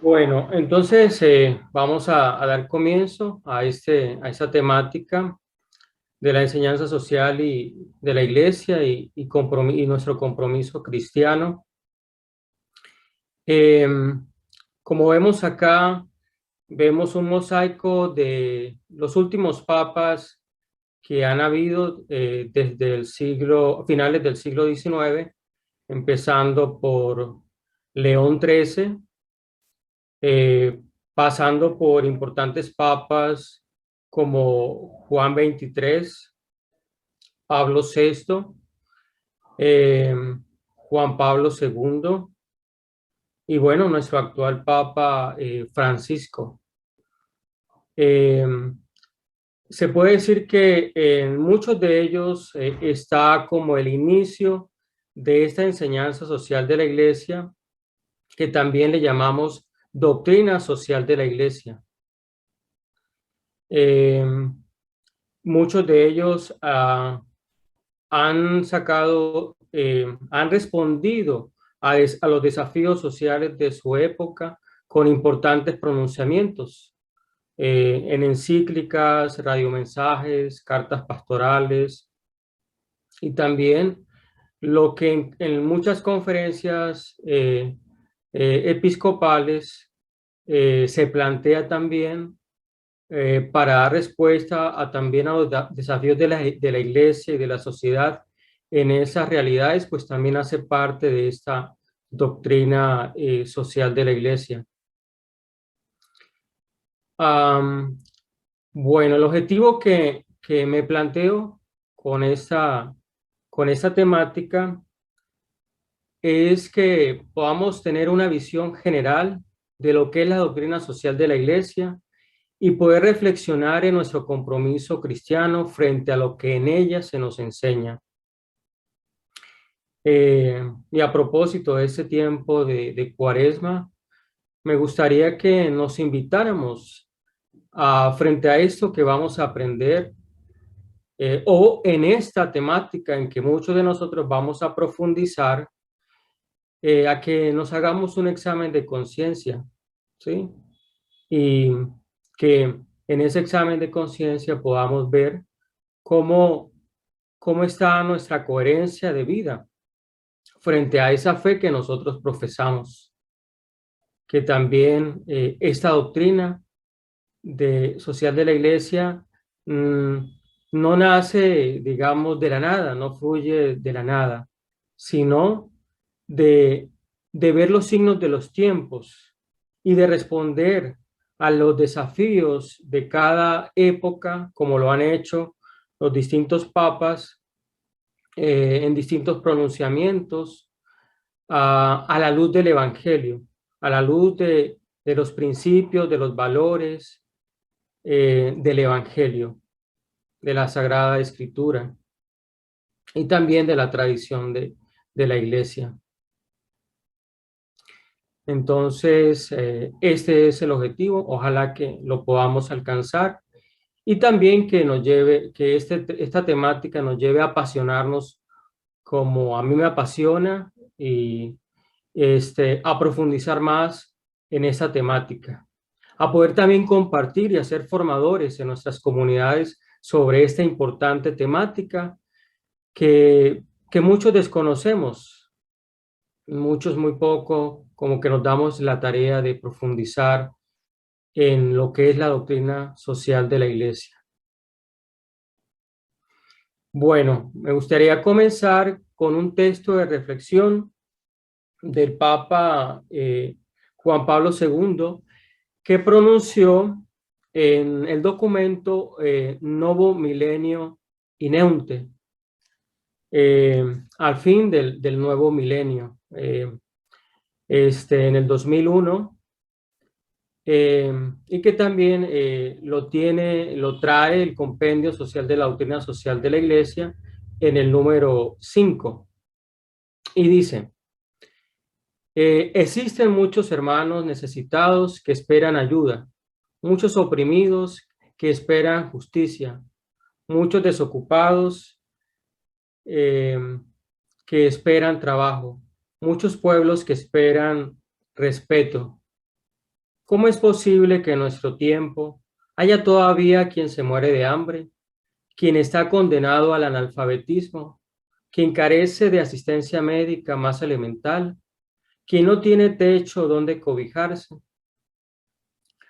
Bueno, entonces vamos a dar comienzo a esta temática de la enseñanza social y de la iglesia y nuestro compromiso cristiano. Eh, Como vemos acá, vemos un mosaico de los últimos papas que han habido desde finales del siglo XIX, empezando por León XIII, eh, pasando por importantes papas como Juan XXIII, Pablo VI, eh, Juan Pablo II y bueno, nuestro actual Papa Francisco. Eh, Se puede decir que en muchos de ellos está como el inicio de esta enseñanza social de la Iglesia, que también le llamamos doctrina social de la Iglesia. Eh, Muchos de ellos han respondido a los desafíos sociales de su época con importantes pronunciamientos en encíclicas, radiomensajes, cartas pastorales y también lo que en muchas conferencias episcopales se plantea también para dar respuesta también a los desafíos de la iglesia y de la sociedad en esas realidades, pues también hace parte de esta doctrina social de la iglesia. Am, bueno, el objetivo que me planteo con con esta temática es que podamos tener una visión general de lo que es la doctrina social de la iglesia y poder reflexionar en nuestro compromiso cristiano frente a lo que en ella se nos enseña. Y a propósito de este tiempo de Cuaresma, me gustaría que nos invitáramos frente a esto que vamos a aprender o en esta temática en que muchos de nosotros vamos a profundizar, a que nos hagamos un examen de conciencia, ¿sí? Y que en ese examen de conciencia podamos ver cómo cómo está nuestra coherencia de vida frente a esa fe que nosotros profesamos, que también esta doctrina social de la iglesia mm, no nace, digamos, de la nada, no fluye de la nada, sino de, de ver los signos de los tiempos y de responder a los desafíos de cada época, como lo han hecho los distintos papas en distintos pronunciamientos a la luz del Evangelio, a la luz de los principios, de los valores del Evangelio, de la Sagrada Escritura y también de la tradición de la Iglesia. Entonces, este es el objetivo. Ojalá que lo podamos alcanzar y también que nos lleve, que esta temática nos lleve a apasionarnos como a mí me apasiona y a profundizar más en esa temática, a poder también compartir y hacer formadores en nuestras comunidades sobre esta importante temática que muchos desconocemos, muchos muy poco, como que nos damos la tarea de profundizar en lo que es la doctrina social de la Iglesia. Bueno, me gustaría comenzar con un texto de reflexión del Papa Juan Pablo II, que pronunció en el documento Novo Milenio Ineunte, al fin del nuevo milenio, en el 2001, y que también lo trae el Compendio Social de la Doctrina Social de la Iglesia en el número 5, y dice: existen muchos hermanos necesitados que esperan ayuda, muchos oprimidos que esperan justicia, muchos desocupados eh, que esperan trabajo, muchos pueblos que esperan respeto. ¿Cómo es posible que en nuestro tiempo haya todavía quien se muere de hambre, quien está condenado al analfabetismo, quien carece de asistencia médica más elemental, quien no tiene techo donde cobijarse?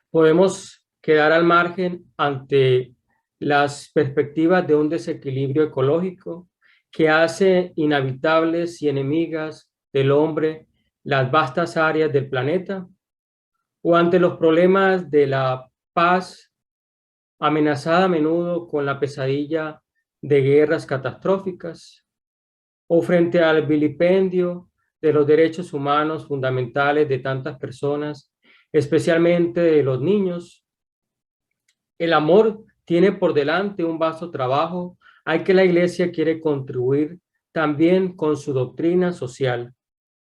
Podemos quedar al margen ante las perspectivas de un desequilibrio ecológico que hace inhabitables y enemigas del hombre las vastas áreas del planeta, o ante los problemas de la paz amenazada a menudo con la pesadilla de guerras catastróficas, o frente al vilipendio de los derechos humanos fundamentales de tantas personas, especialmente de los niños. El amor tiene por delante un vasto trabajo al que la Iglesia quiere contribuir también con su doctrina social,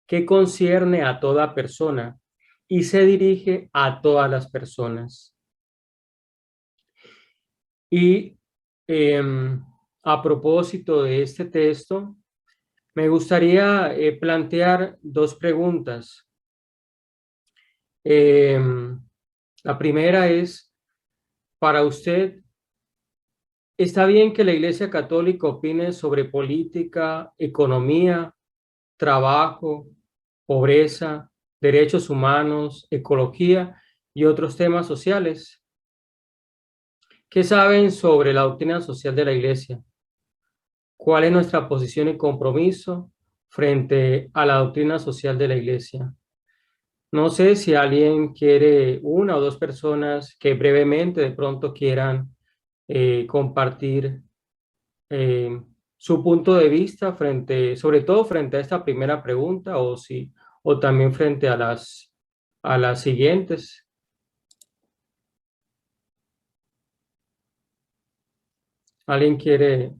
que concierne a toda persona y se dirige a todas las personas. Y a propósito de este texto, me gustaría plantear dos preguntas. La primera es, para usted, ¿está bien que la Iglesia Católica opine sobre política, economía, trabajo, pobreza, derechos humanos, ecología y otros temas sociales? ¿Qué saben sobre la doctrina social de la Iglesia? ¿Cuál es nuestra posición y compromiso frente a la doctrina social de la Iglesia? No sé si alguien quiere, una o dos personas que brevemente de pronto quieran compartir eh, su punto de vista frente, sobre todo frente a esta primera pregunta, o si, o también frente a las siguientes. ¿Alguien quiere?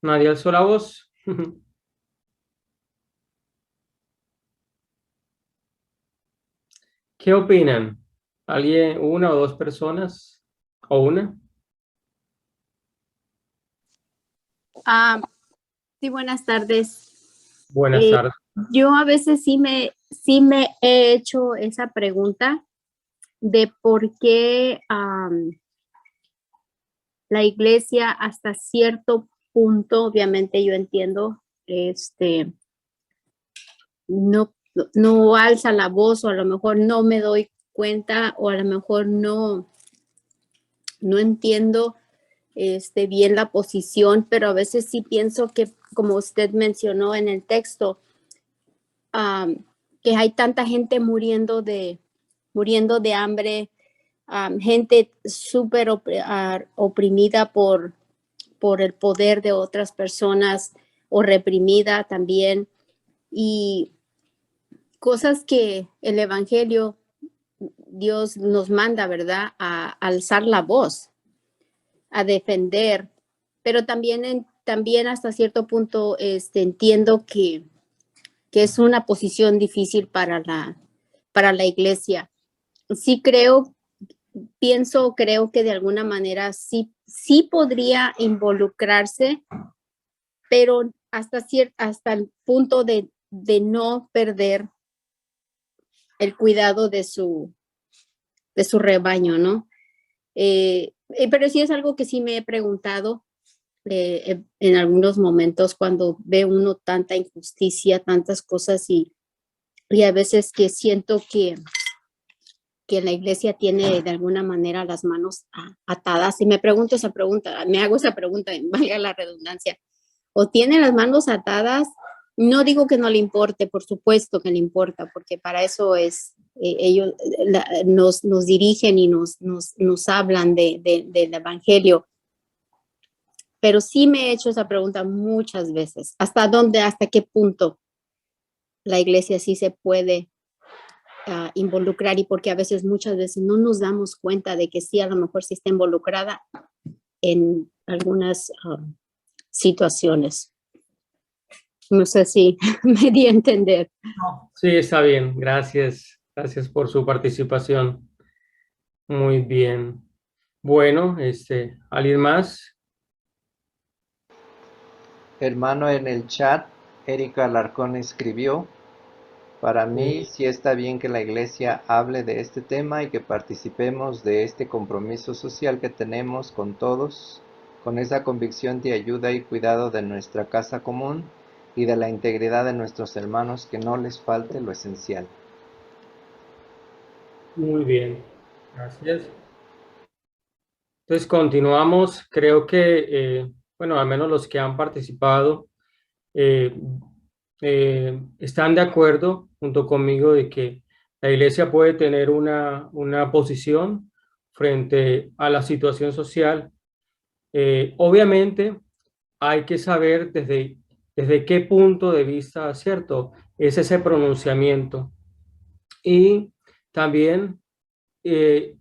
Nadie alzó la voz. ¿Qué opinan? ¿Alguien, una o dos personas? ¿O una? Ah, sí, buenas tardes. Buenas Eh, tardes. yo a veces sí me he hecho esa pregunta de por qué la iglesia hasta cierto punto, obviamente yo entiendo, no alza la voz, o a lo mejor no me doy cuenta, o a lo mejor no entiendo bien la posición, pero a veces sí pienso que, como usted mencionó en el texto, que hay tanta gente muriendo de hambre, gente súper oprimida por el poder de otras personas, o reprimida también, y cosas que el Evangelio, Dios nos manda, ¿verdad? A alzar la voz, a defender, pero también hasta cierto punto entiendo que es una posición difícil para la iglesia. Sí creo que de alguna manera sí podría involucrarse, pero hasta el punto de no perder el cuidado de su rebaño, ¿no? Pero sí es algo que sí me he preguntado en algunos momentos, cuando ve uno tanta injusticia, tantas cosas, y a veces que siento que la iglesia tiene de alguna manera las manos atadas. Y me pregunto esa pregunta, me hago esa pregunta, valga la redundancia, o tiene las manos atadas. No digo que no le importe, por supuesto que le importa, porque para eso ellos nos dirigen y nos hablan del evangelio. Pero sí me he hecho esa pregunta muchas veces, hasta qué punto la iglesia sí se puede involucrar, y porque muchas veces no nos damos cuenta de que sí, a lo mejor sí está involucrada en algunas situaciones. No sé si me di a entender. Sí, está bien. Gracias. Gracias por su participación. Muy bien. Bueno, ¿alguien más? Hermano, en el chat, Erika Alarcón escribió, para mí Sí, sí está bien que la iglesia hable de este tema y que participemos de este compromiso social que tenemos con todos, con esa convicción de ayuda y cuidado de nuestra casa común y de la integridad de nuestros hermanos, que no les falte lo esencial. muy bien. Gracias. Entonces continuamos. Creo que, bueno, al menos los que han participado eh, están de acuerdo junto conmigo de que la iglesia puede tener una posición frente a la situación social. Obviamente hay que saber desde qué punto de vista, ¿cierto? Es ese pronunciamiento. Y también eh,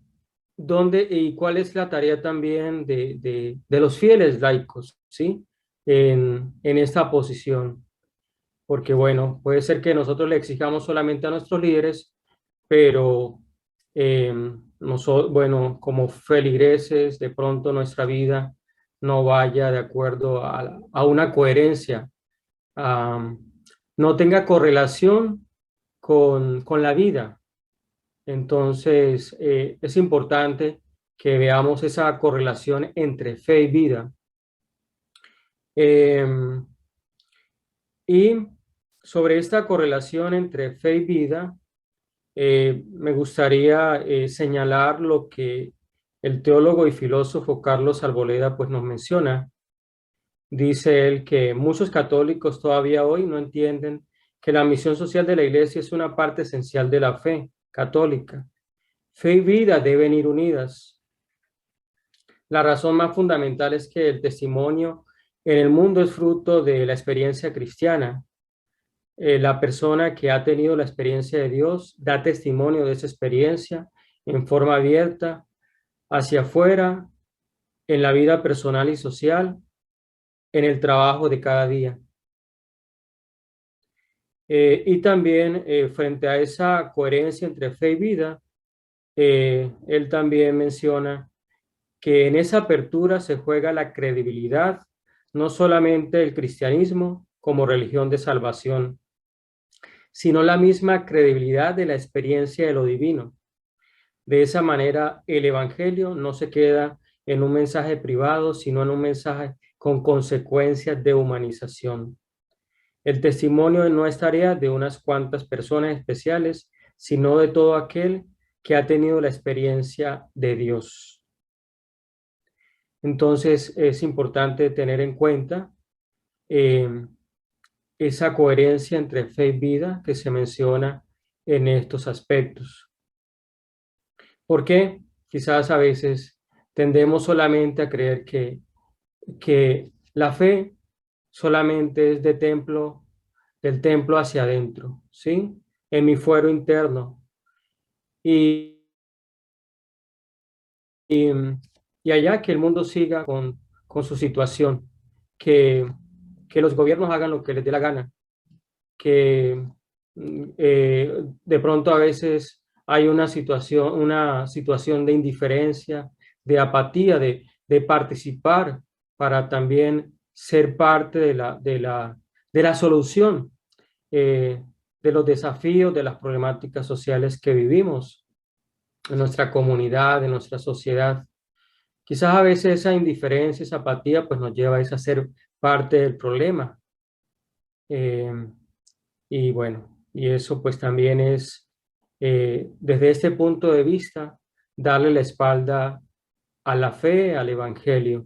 dónde y cuál es la tarea también de los fieles laicos, ¿sí? En esta posición. Porque bueno, puede ser que nosotros le exijamos solamente a nuestros líderes, pero bueno, como feligreses, de pronto nuestra vida no vaya de acuerdo a una coherencia, am, no tenga correlación con la vida. Entonces, es importante que veamos esa correlación entre fe y vida. Em, y sobre esta correlación entre fe y vida, me gustaría señalar lo que el teólogo y filósofo Carlos Arboleda pues nos menciona. Dice él que muchos católicos todavía hoy no entienden que la misión social de la Iglesia es una parte esencial de la fe católica. Fe y vida deben ir unidas. La razón más fundamental es que el testimonio en el mundo es fruto de la experiencia cristiana. La persona que ha tenido la experiencia de Dios da testimonio de esa experiencia en forma abierta hacia afuera, en la vida personal y social, en el trabajo de cada día. Y también frente a esa coherencia entre fe y vida, él también menciona que en esa apertura se juega la credibilidad, no solamente del cristianismo como religión de salvación, sino la misma credibilidad de la experiencia de lo divino. De esa manera, el Evangelio no se queda en un mensaje privado, sino en un mensaje con consecuencias de humanización. El testimonio no es tarea de unas cuantas personas especiales, sino de todo aquel que ha tenido la experiencia de Dios. Entonces, es importante tener en cuenta eh, esa coherencia entre fe y vida que se menciona en estos aspectos. Porque quizás a veces tendemos solamente a creer que la fe solamente es de templo, del templo hacia adentro, ¿sí? En mi fuero interno. Y, y, y allá que el mundo siga con su situación, que, que los gobiernos hagan lo que les dé la gana, que de pronto a veces hay una situación de indiferencia, de apatía, de participar para también ser parte de la solución eh, de los desafíos, de las problemáticas sociales que vivimos en nuestra comunidad, en nuestra sociedad. Quizás a veces esa indiferencia, esa apatía, pues nos lleva a ser parte del problema. Eh, y bueno, y eso pues también es, desde este punto de vista, darle la espalda a la fe, al evangelio,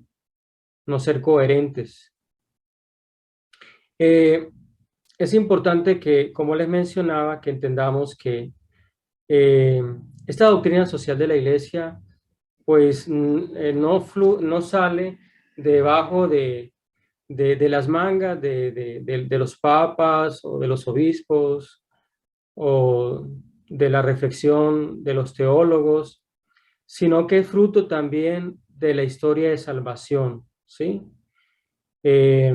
no ser coherentes. Eh, es importante que, como les mencionaba, que entendamos que eh, esta doctrina social de la iglesia pues no sale debajo de las mangas de los papas o de los obispos o de la reflexión de los teólogos, sino que es fruto también de la historia de salvación, ¿sí? Eh,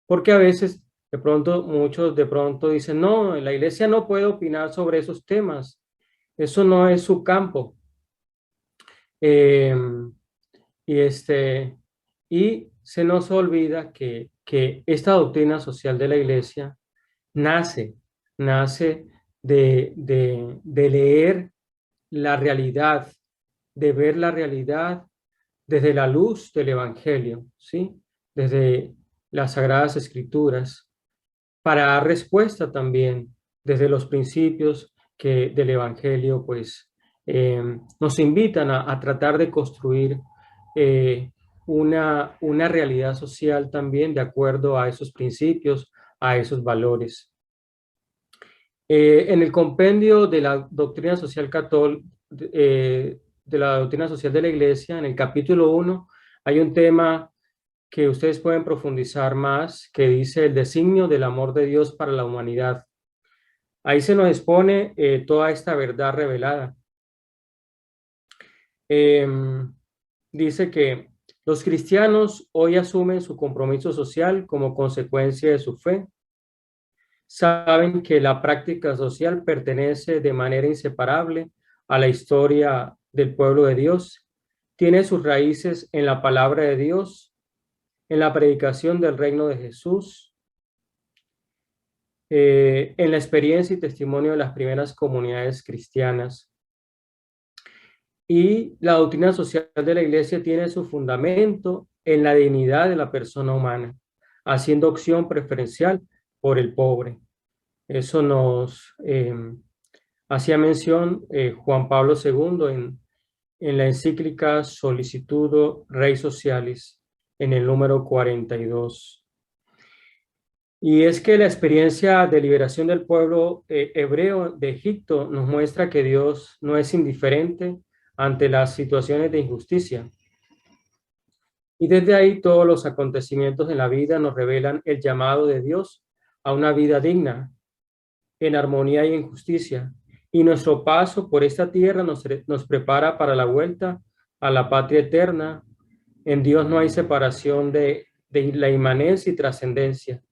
Porque a veces, de pronto, muchos de pronto dicen, no, la iglesia no puede opinar sobre esos temas, eso no es su campo. Eh, y, y se nos olvida que esta doctrina social de la Iglesia nace, nace de leer la realidad, de ver la realidad desde la luz del Evangelio, ¿sí? Desde las Sagradas Escrituras, para dar respuesta también desde los principios que del Evangelio, pues, nos invitan a tratar de construir una realidad social también de acuerdo a esos principios, a esos valores. En el compendio de la doctrina social católica, de la doctrina social de la Iglesia, en el capítulo 1, hay un tema que ustedes pueden profundizar más, que dice el designio del amor de Dios para la humanidad. Ahí se nos expone toda esta verdad revelada. Dice que los cristianos hoy asumen su compromiso social como consecuencia de su fe. Saben que la práctica social pertenece de manera inseparable a la historia del pueblo de Dios. Tiene sus raíces en la palabra de Dios, en la predicación del reino de Jesús, en la experiencia y testimonio de las primeras comunidades cristianas. Y la doctrina social de la Iglesia tiene su fundamento en la dignidad de la persona humana, haciendo opción preferencial por el pobre. Eso nos hacía mención Juan Pablo II en la encíclica Solicitudo Rei Socialis, en el número 42. Y es que la experiencia de liberación del pueblo hebreo de Egipto nos muestra que Dios no es indiferente ante las situaciones de injusticia. Y desde ahí todos los acontecimientos de la vida nos revelan el llamado de Dios a una vida digna, en armonía y en justicia. Y nuestro paso por esta tierra nos prepara para la vuelta a la patria eterna. En Dios no hay separación de la inmanencia y trascendencia.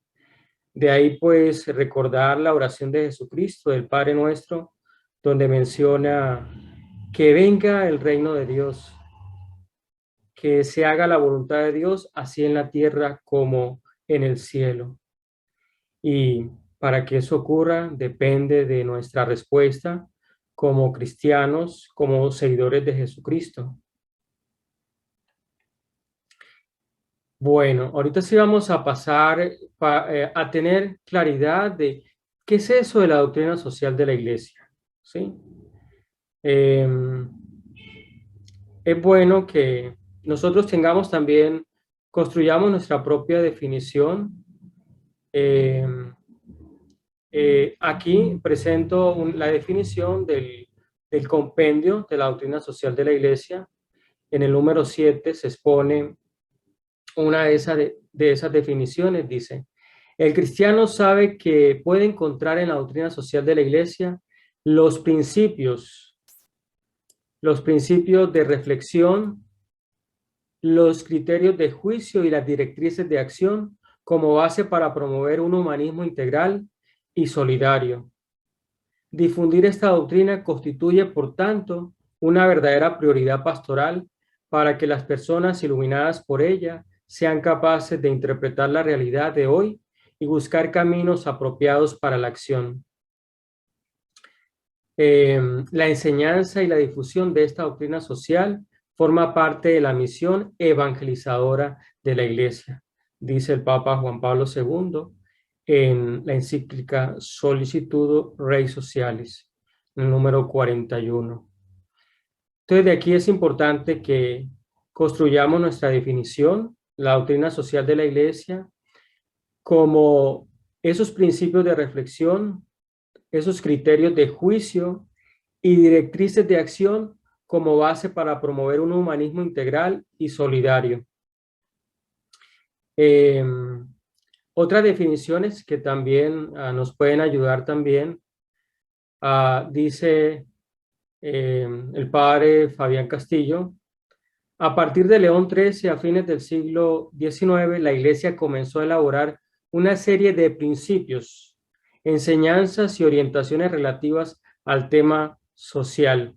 De ahí pues recordar la oración de Jesucristo, del Padre Nuestro, donde menciona que venga el reino de Dios, que se haga la voluntad de Dios, así en la tierra como en el cielo. Y para que eso ocurra depende de nuestra respuesta como cristianos, como seguidores de Jesucristo. Bueno, ahorita sí vamos a pasar a tener claridad de qué es eso de la doctrina social de la Iglesia, ¿sí? Es bueno que nosotros tengamos también, construyamos nuestra propia definición. Eh, Aquí presento la definición del compendio de la doctrina social de la Iglesia. En el número 7 se expone una de esas definiciones. Dice, el cristiano sabe que puede encontrar en la doctrina social de la Iglesia los principios de reflexión, los criterios de juicio y las directrices de acción como base para promover un humanismo integral y solidario. Difundir esta doctrina constituye, por tanto, una verdadera prioridad pastoral para que las personas iluminadas por ella sean capaces de interpretar la realidad de hoy y buscar caminos apropiados para la acción. La enseñanza y la difusión de esta doctrina social forma parte de la misión evangelizadora de la Iglesia, dice el Papa Juan Pablo II en la encíclica Solicitudo Rei Socialis, el número 41. Entonces, de aquí es importante que construyamos nuestra definición, la doctrina social de la Iglesia, como esos principios de reflexión, esos criterios de juicio y directrices de acción como base para promover un humanismo integral y solidario. Otras definiciones que también nos pueden ayudar también, dice el padre Fabián Castillo, a partir de León XIII, a fines del siglo XIX, la Iglesia comenzó a elaborar una serie de principios, enseñanzas y orientaciones relativas al tema social.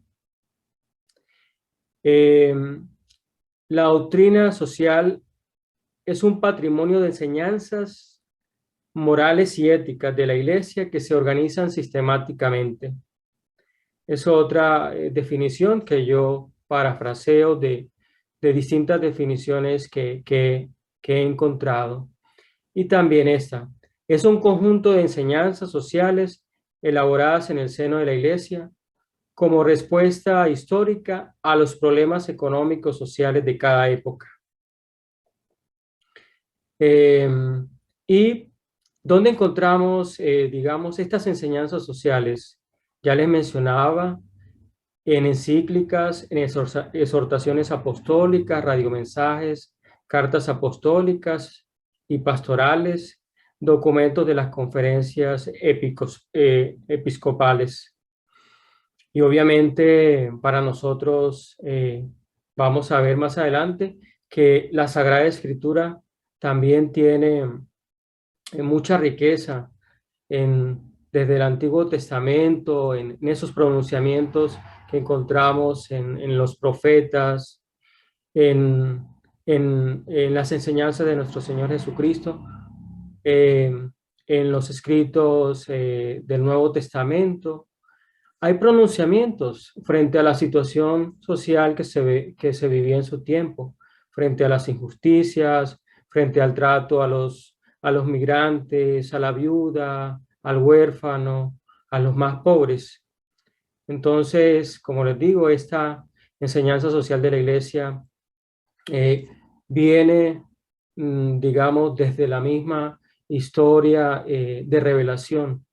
La doctrina social es un patrimonio de enseñanzas morales y éticas de la Iglesia que se organizan sistemáticamente. Es otra definición que yo parafraseo de distintas definiciones que he encontrado. Y también esta. Es un conjunto de enseñanzas sociales elaboradas en el seno de la Iglesia como respuesta histórica a los problemas económicos sociales de cada época. ¿Y dónde encontramos, digamos, estas enseñanzas sociales? Ya les mencionaba, en encíclicas, en exhortaciones apostólicas, radiomensajes, cartas apostólicas y pastorales, documentos de las conferencias episcopales. Y obviamente para nosotros vamos a ver más adelante que la Sagrada Escritura también tiene mucha riqueza desde el Antiguo Testamento, en esos pronunciamientos que encontramos en los profetas, en, en las enseñanzas de nuestro Señor Jesucristo, eh, en los escritos del Nuevo Testamento. Hay pronunciamientos frente a la situación social que se vivía en su tiempo, frente a las injusticias, frente al trato a los migrantes, a la viuda, al huérfano, a los más pobres. Entonces, como les digo, esta enseñanza social de la Iglesia eh, viene, digamos, desde la misma historia de revelación,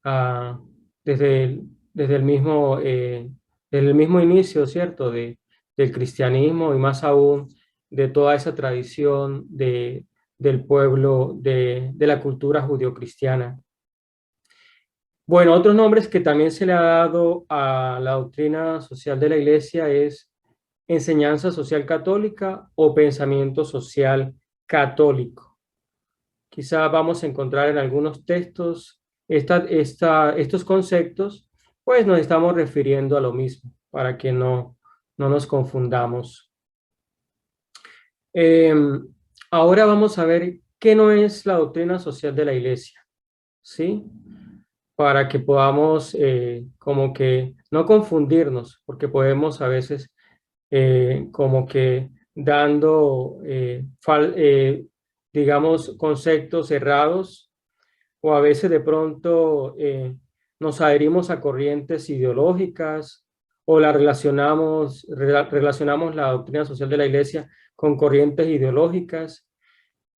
ah, desde desde desde el mismo inicio, ¿cierto?, del cristianismo y más aún de toda esa tradición del pueblo, de la cultura judio-cristiana. Bueno, otros nombres que también se le ha dado a la doctrina social de la Iglesia es enseñanza social católica o pensamiento social católico. Quizá vamos a encontrar en algunos textos estos conceptos, pues nos estamos refiriendo a lo mismo, para que no nos confundamos. Eh, Ahora vamos a ver qué no es la doctrina social de la Iglesia, ¿sí? Para que podamos como que no confundirnos, porque podemos a veces como que dando, digamos, conceptos errados o a veces de pronto nos adherimos a corrientes ideológicas o relacionamos la doctrina social de la Iglesia con corrientes ideológicas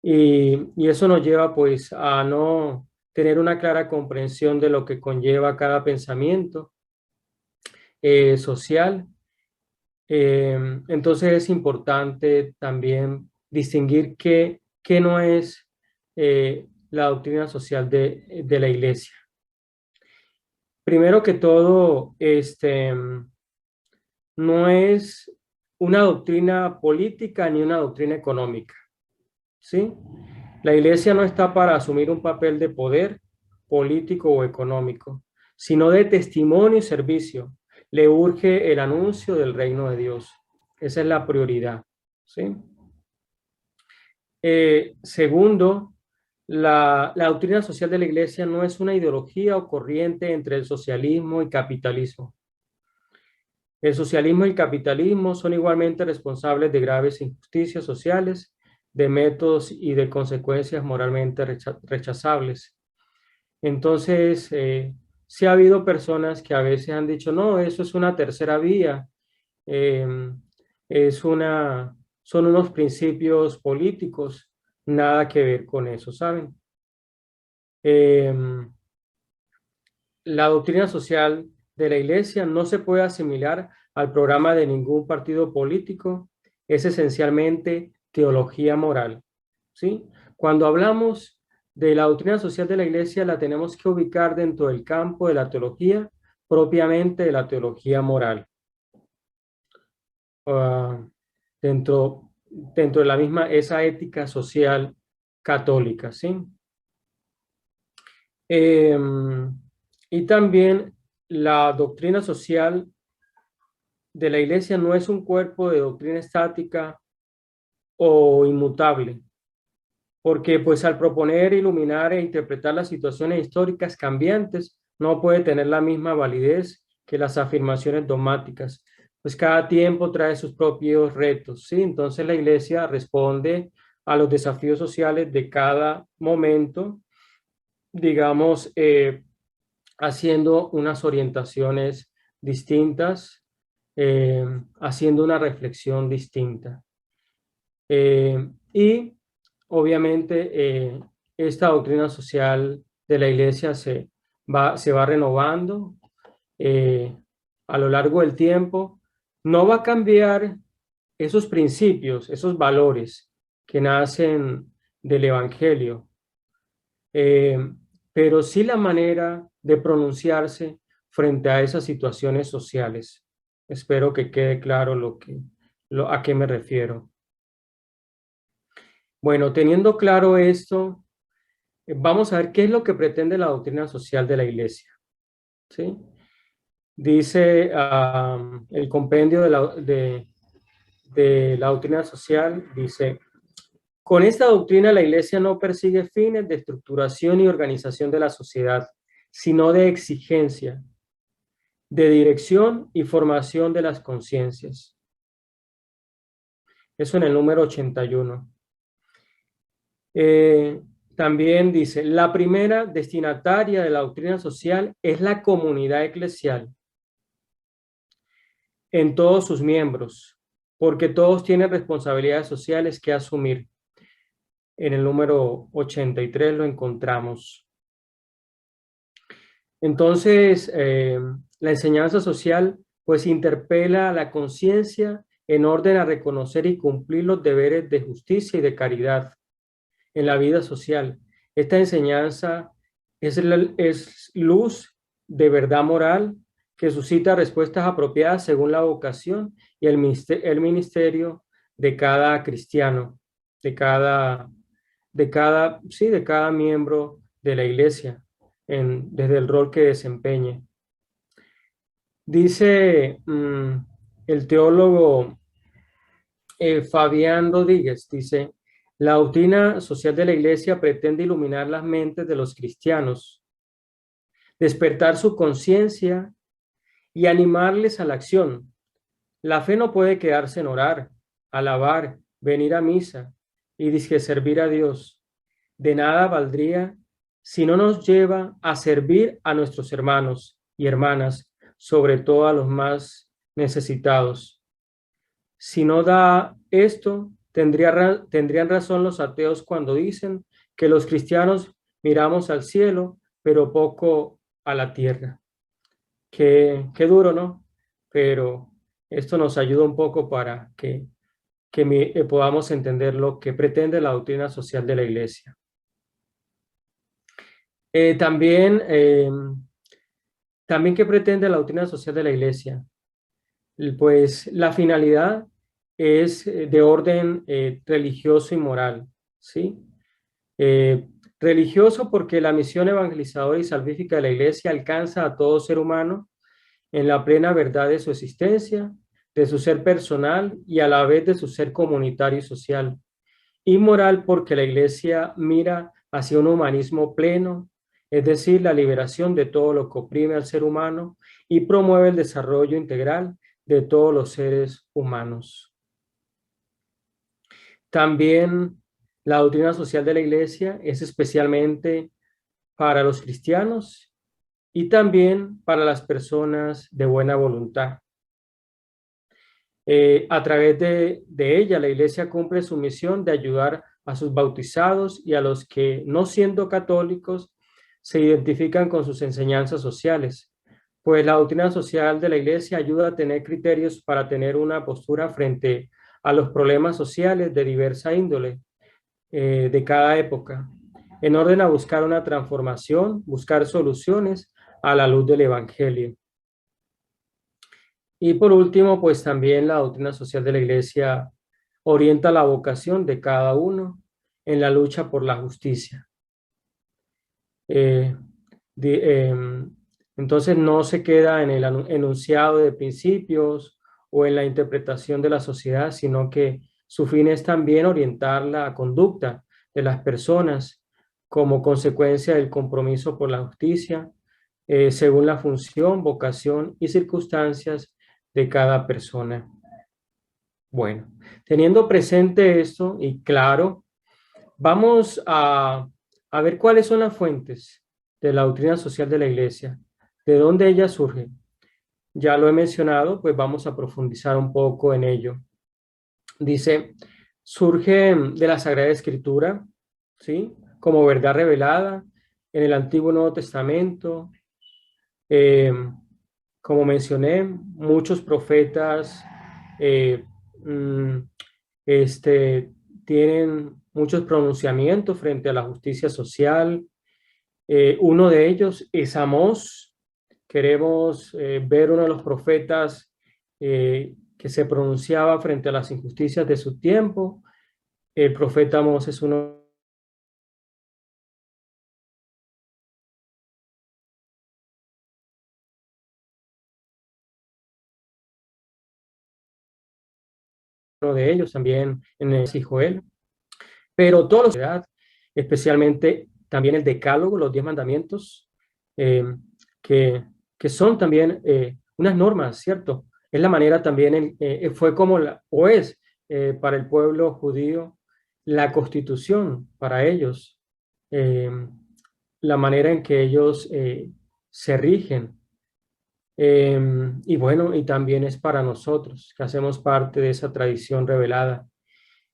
y eso nos lleva pues a no tener una clara comprensión de lo que conlleva cada pensamiento social. Entonces es importante también distinguir qué no es la doctrina social de la Iglesia. Primero que todo, no es una doctrina política ni una doctrina económica, ¿sí? La Iglesia no está para asumir un papel de poder político o económico, sino de testimonio y servicio. Le urge el anuncio del reino de Dios. Esa es la prioridad, ¿sí? Segundo, la doctrina social de la Iglesia no es una ideología o corriente entre el socialismo y capitalismo. El socialismo y el capitalismo son igualmente responsables de graves injusticias sociales, de métodos y de consecuencias moralmente rechazables. Entonces, sí ha habido personas que a veces han dicho, no, eso es una tercera vía, eh, son unos principios políticos, nada que ver con eso, ¿saben? Eh, la doctrina social de la Iglesia no se puede asimilar al programa de ningún partido político, es esencialmente teología moral, ¿sí? Cuando hablamos de la doctrina social de la Iglesia, la tenemos que ubicar dentro del campo de la teología, propiamente de la teología moral. Uh, dentro de la misma, esa ética social católica, ¿sí? Y también la doctrina social de la Iglesia no es un cuerpo de doctrina estática o inmutable, porque pues al proponer, iluminar e interpretar las situaciones históricas cambiantes, no puede tener la misma validez que las afirmaciones dogmáticas, pues cada tiempo trae sus propios retos, ¿sí? Entonces la Iglesia responde a los desafíos sociales de cada momento, digamos, haciendo unas orientaciones distintas, haciendo una reflexión distinta. Y obviamente esta doctrina social de la Iglesia se va renovando eh, a lo largo del tiempo. No va a cambiar esos principios, esos valores que nacen del Evangelio, eh, pero sí la manera de pronunciarse frente a esas situaciones sociales. Espero que quede claro a qué me refiero. Bueno, teniendo claro esto, vamos a ver qué es lo que pretende la doctrina social de la Iglesia. ¿Sí? Dice el compendio de la doctrina social, dice, con esta doctrina la Iglesia no persigue fines de estructuración y organización de la sociedad, sino de exigencia, de dirección y formación de las conciencias. Eso en el número 81. También dice, la primera destinataria de la doctrina social es la comunidad eclesial en todos sus miembros, porque todos tienen responsabilidades sociales que asumir. En el número 83 lo encontramos. Entonces, la enseñanza social pues interpela a la conciencia en orden a reconocer y cumplir los deberes de justicia y de caridad en la vida social. Esta enseñanza es luz de verdad moral que suscita respuestas apropiadas según la vocación y el ministerio de cada cristiano, de cada miembro de la iglesia, desde el rol que desempeñe. Dice el teólogo Fabián Rodríguez, dice, la doctrina social de la Iglesia pretende iluminar las mentes de los cristianos, despertar su conciencia y animarles a la acción. La fe no puede quedarse en orar, alabar, venir a misa y dizque servir a Dios. De nada valdría si no nos lleva a servir a nuestros hermanos y hermanas, sobre todo a los más necesitados. Si no da esto, tendrían razón los ateos cuando dicen que los cristianos miramos al cielo, pero poco a la tierra. Qué duro, ¿no? Pero esto nos ayuda un poco para que podamos entender lo que pretende la doctrina social de la Iglesia. También, ¿qué pretende la doctrina social de la Iglesia? Pues la finalidad es de orden religioso y moral, ¿sí? Religioso porque la misión evangelizadora y salvífica de la Iglesia alcanza a todo ser humano en la plena verdad de su existencia, de su ser personal y a la vez de su ser comunitario y social. Y moral porque la Iglesia mira hacia un humanismo pleno, es decir, la liberación de todo lo que oprime al ser humano y promueve el desarrollo integral de todos los seres humanos. También la doctrina social de la Iglesia es especialmente para los cristianos y también para las personas de buena voluntad. A través de ella, la Iglesia cumple su misión de ayudar a sus bautizados y a los que, no siendo católicos, se identifican con sus enseñanzas sociales, pues la doctrina social de la Iglesia ayuda a tener criterios para tener una postura frente a los problemas sociales de diversa índole de cada época, en orden a buscar una transformación, buscar soluciones a la luz del Evangelio. Y por último, pues también la doctrina social de la Iglesia orienta la vocación de cada uno en la lucha por la justicia. Eh, de, entonces no se queda en el enunciado de principios o en la interpretación de la sociedad, sino que su fin es también orientar la conducta de las personas como consecuencia del compromiso por la justicia, según la función, vocación y circunstancias de cada persona. Bueno, teniendo presente esto y claro, vamos a ver cuáles son las fuentes de la doctrina social de la Iglesia, de dónde ella surge. Ya lo he mencionado, pues vamos a profundizar un poco en ello. Dice, surge de la Sagrada Escritura, ¿sí? Como verdad revelada en el Antiguo y Nuevo Testamento. Eh, como mencioné, muchos profetas eh, mm, tienen muchos pronunciamientos frente a la justicia social. Uno de ellos es Amós. Queremos ver uno de los profetas que se pronunciaba frente a las injusticias de su tiempo. El profeta Amós es uno de ellos, también en el hijo él. Pero toda la sociedad, especialmente también el Decálogo, los 10 mandamientos, eh, que, que son también unas normas, ¿cierto? Es la manera también, fue como, o es para el pueblo judío, la constitución para ellos, eh, la manera en que ellos se rigen. Y bueno, y también es para nosotros, que hacemos parte de esa tradición revelada.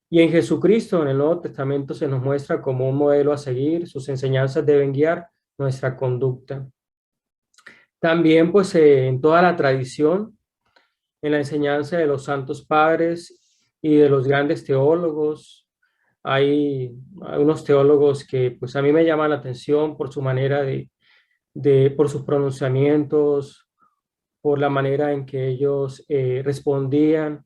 Y en Jesucristo, en el Nuevo Testamento, se nos muestra como un modelo a seguir. Sus enseñanzas deben guiar nuestra conducta. También, pues, en toda la tradición, en la enseñanza de los santos padres y de los grandes teólogos, hay unos teólogos que, pues, a mí me llaman la atención por su manera por sus pronunciamientos, por la manera en que ellos respondían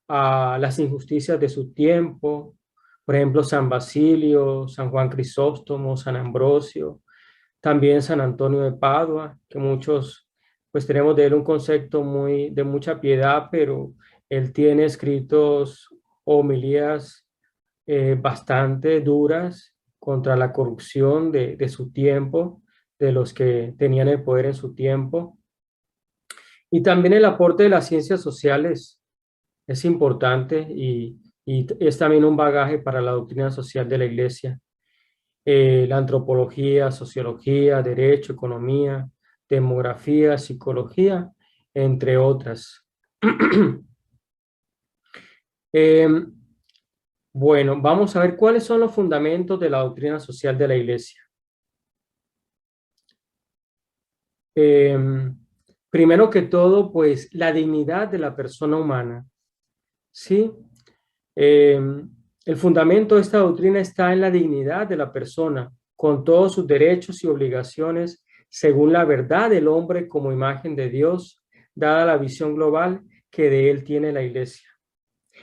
a las injusticias de su tiempo. Por ejemplo, San Basilio, San Juan Crisóstomo, San Ambrosio, también San Antonio de Padua, que muchos pues tenemos de él un concepto de mucha piedad, pero él tiene escritos homilías bastante duras contra la corrupción de su tiempo, de los que tenían el poder en su tiempo. Y también el aporte de las ciencias sociales es importante y es también un bagaje para la doctrina social de la Iglesia. La antropología, sociología, derecho, economía, demografía, psicología, entre otras. Eh, bueno, vamos a ver cuáles son los fundamentos de la doctrina social de la Iglesia. Eh, Primero que todo, pues la dignidad de la persona humana. ¿Sí? Eh, el fundamento de esta doctrina está en la dignidad de la persona, con todos sus derechos y obligaciones, según la verdad del hombre como imagen de Dios, dada la visión global que de él tiene la Iglesia.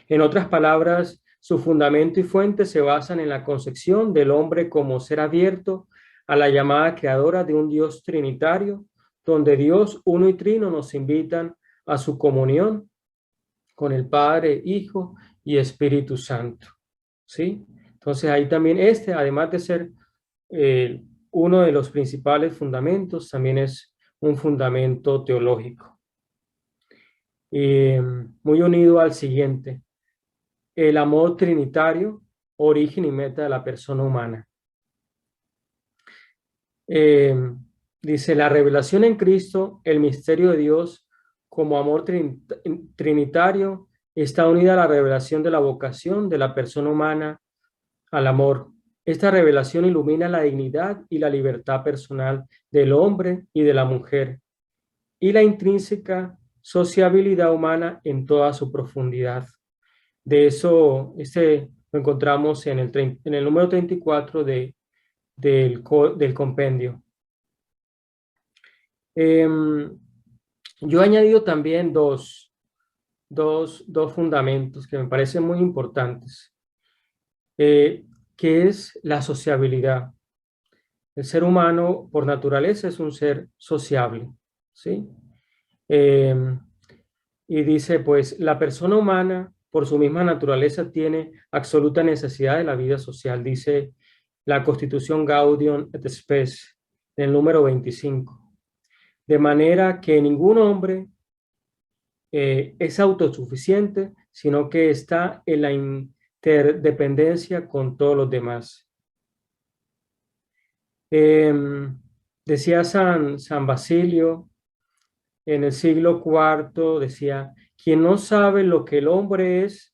En otras palabras, su fundamento y fuente se basan en la concepción del hombre como ser abierto a la llamada creadora de un Dios trinitario, donde Dios uno y trino nos invitan a su comunión con el Padre, Hijo y Espíritu Santo. ¿Sí? Entonces ahí también además de ser uno de los principales fundamentos, también es un fundamento teológico. Muy unido al siguiente, el amor trinitario, origen y meta de la persona humana. Dice, la revelación en Cristo, el misterio de Dios como amor trinitario, está unida a la revelación de la vocación de la persona humana al amor. Esta revelación ilumina la dignidad y la libertad personal del hombre y de la mujer y la intrínseca sociabilidad humana en toda su profundidad. De eso lo encontramos en el número 34 del compendio. Yo he añadido también dos fundamentos que me parecen muy importantes, que es la sociabilidad. El ser humano, por naturaleza, es un ser sociable, ¿sí? Y dice, pues la persona humana, por su misma naturaleza, tiene absoluta necesidad de la vida social, dice la Constitución Gaudium et Spes, el número 25. De manera que ningún hombre es autosuficiente, sino que está en la interdependencia con todos los demás. Decía San Basilio en el siglo IV, decía, quien no sabe lo que el hombre es,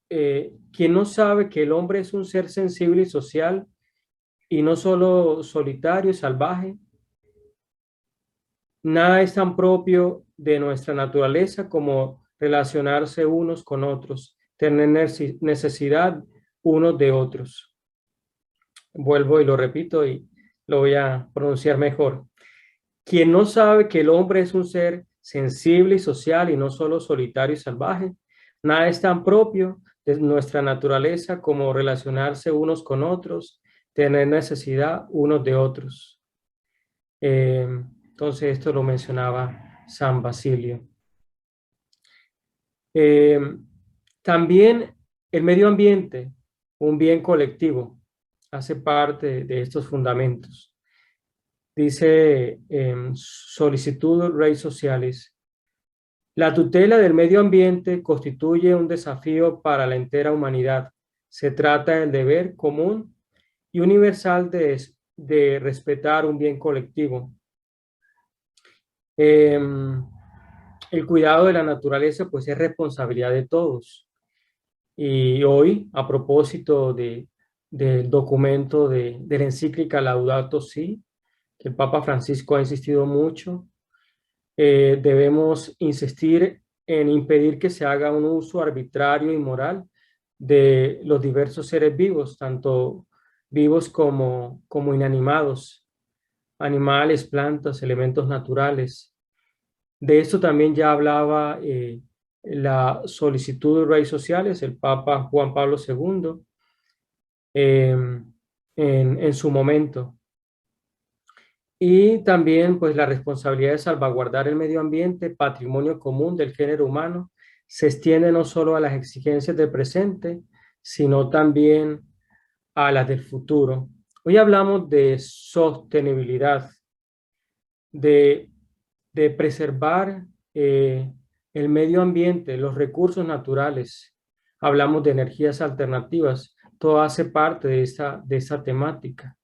quien no sabe que el hombre es un ser sensible y social y no solo solitario y salvaje, nada es tan propio de nuestra naturaleza como relacionarse unos con otros, tener necesidad unos de otros. Vuelvo y lo repito y lo voy a pronunciar mejor. Quien no sabe que el hombre es un ser sensible y social y no solo solitario y salvaje, nada es tan propio de nuestra naturaleza como relacionarse unos con otros, tener necesidad unos de otros. Entonces esto lo mencionaba San Basilio. También el medio ambiente, un bien colectivo, hace parte de estos fundamentos. Dice Solicitud Rei Socialis, la tutela del medio ambiente constituye un desafío para la entera humanidad. Se trata del deber común y universal de respetar un bien colectivo. El cuidado de la naturaleza pues es responsabilidad de todos. Y hoy, a propósito del documento de la encíclica Laudato Si, que el Papa Francisco ha insistido mucho, debemos insistir en impedir que se haga un uso arbitrario y moral de los diversos seres vivos, tanto vivos como inanimados, animales, plantas, elementos naturales. De esto también ya hablaba la solicitud de Rey Sociales, el Papa Juan Pablo II, en su momento. Y también pues la responsabilidad de salvaguardar el medio ambiente, patrimonio común del género humano, se extiende no solo a las exigencias del presente, sino también a las del futuro. Hoy hablamos de sostenibilidad, de preservar el medio ambiente, los recursos naturales. Hablamos de energías alternativas, todo hace parte de esa temática.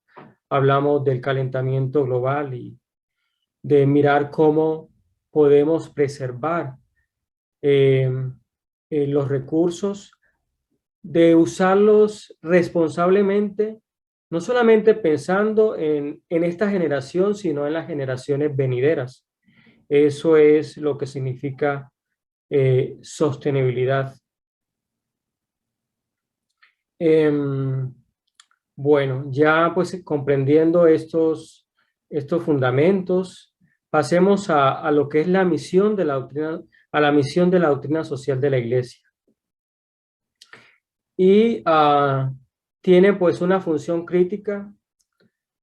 Hablamos del calentamiento global y de mirar cómo podemos preservar los recursos, de usarlos responsablemente, no solamente pensando en esta generación, sino en las generaciones venideras. Eso es lo que significa sostenibilidad. Bueno, ya pues comprendiendo estos fundamentos, pasemos a lo que es la misión de la doctrina, a la misión de la doctrina social de la Iglesia. Y tiene pues una función crítica.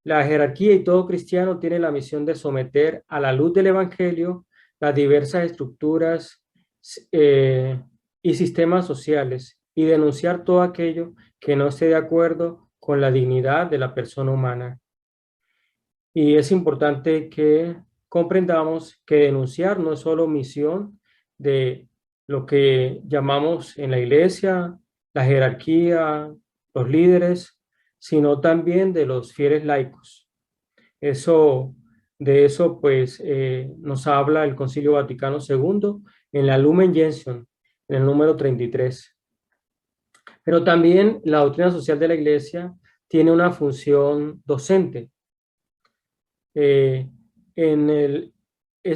La jerarquía y todo cristiano tiene la misión de someter a la luz del Evangelio las diversas estructuras y sistemas sociales y denunciar todo aquello que no esté de acuerdo con la dignidad de la persona humana. Y es importante que comprendamos que denunciar no es solo misión de lo que llamamos en la iglesia, la jerarquía, los líderes, sino también de los fieles laicos. De eso pues nos habla el Concilio Vaticano II en la Lumen Gentium, en el número 33. Pero también la doctrina social de la Iglesia tiene una función docente. Es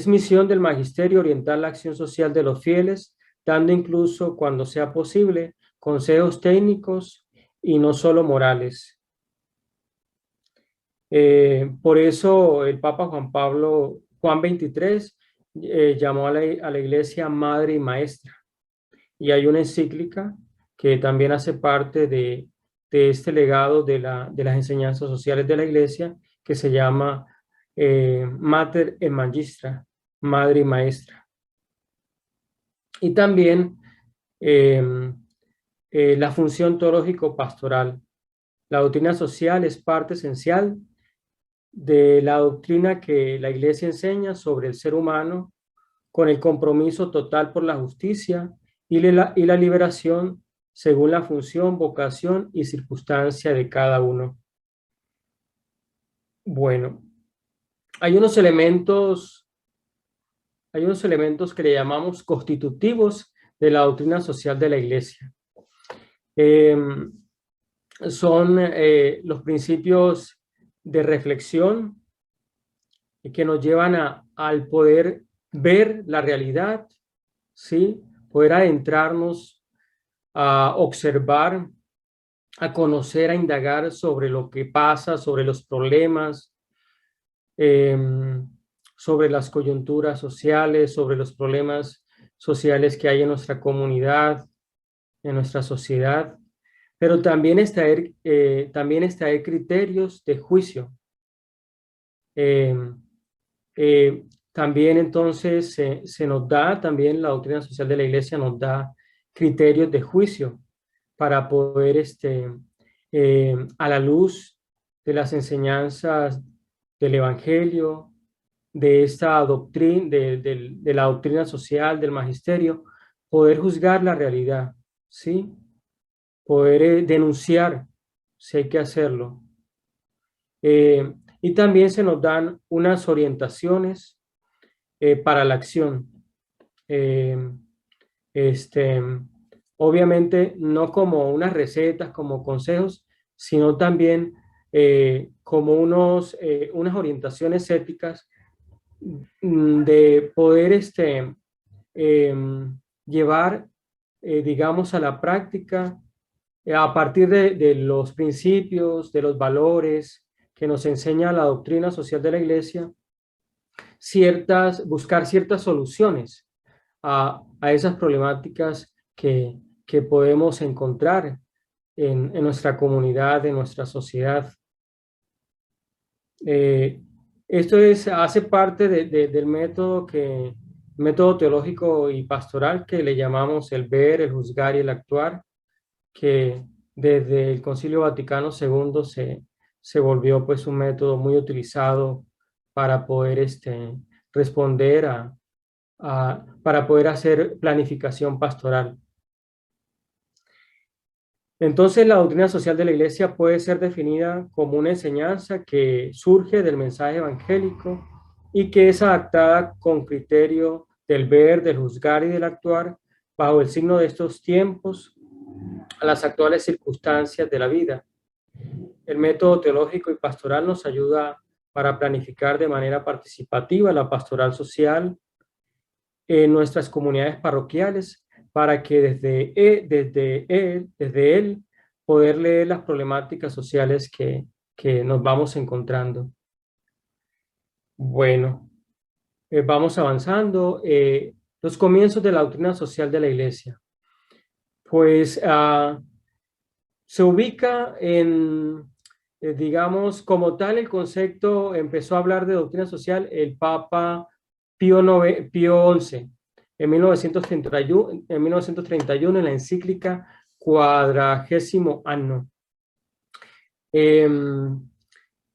misión del magisterio orientar la acción social de los fieles, dando incluso, cuando sea posible, consejos técnicos y no solo morales. Por eso el Papa Juan XXIII, llamó a la Iglesia madre y maestra. Y hay una encíclica que también hace parte de este legado de las enseñanzas sociales de la Iglesia, que se llama Mater et Magistra, Madre y Maestra. y también eh, la función teológico-pastoral. La doctrina social es parte esencial de la doctrina que la Iglesia enseña sobre el ser humano, con el compromiso total por la justicia y la liberación según la función, vocación y circunstancia de cada uno. Bueno, hay unos elementos, hay unos elementos que le llamamos constitutivos de la doctrina social de la Iglesia. Son los principios de reflexión que nos llevan al poder ver la realidad, ¿sí? Poder adentrarnos a observar, a conocer, a indagar sobre lo que pasa, sobre los problemas, sobre las coyunturas sociales, sobre los problemas sociales que hay en nuestra comunidad, en nuestra sociedad, pero también extraer criterios de juicio. También entonces se nos da, también la doctrina social de la Iglesia nos da criterios de juicio para poder, a la luz de las enseñanzas del Evangelio, de esta doctrina, de la doctrina social, del magisterio, poder juzgar la realidad, ¿sí? Poder denunciar si hay que hacerlo. Y también se nos dan unas orientaciones para la acción. Eh, este, Obviamente no como unas recetas, como consejos, sino también como unas orientaciones éticas de poder llevar, digamos, a la práctica a partir de los principios, de los valores que nos enseña la doctrina social de la Iglesia, buscar ciertas soluciones a esas problemáticas que podemos encontrar en nuestra comunidad, en nuestra sociedad. Esto hace parte del método teológico y pastoral que le llamamos el ver, el juzgar y el actuar, que desde el Concilio Vaticano II se volvió pues un método muy utilizado para poder responder para poder hacer planificación pastoral. Entonces, la doctrina social de la Iglesia puede ser definida como una enseñanza que surge del mensaje evangélico y que es adaptada con criterio del ver, del juzgar y del actuar bajo el signo de estos tiempos a las actuales circunstancias de la vida. El método teológico y pastoral nos ayuda para planificar de manera participativa la pastoral social en nuestras comunidades parroquiales, para que desde él poder leer las problemáticas sociales que nos vamos encontrando. Bueno, vamos avanzando. Los comienzos de la doctrina social de la Iglesia. Pues se ubica digamos, como tal el concepto, empezó a hablar de doctrina social el Papa Pío XI en 1931 en la encíclica Quadragésimo Anno.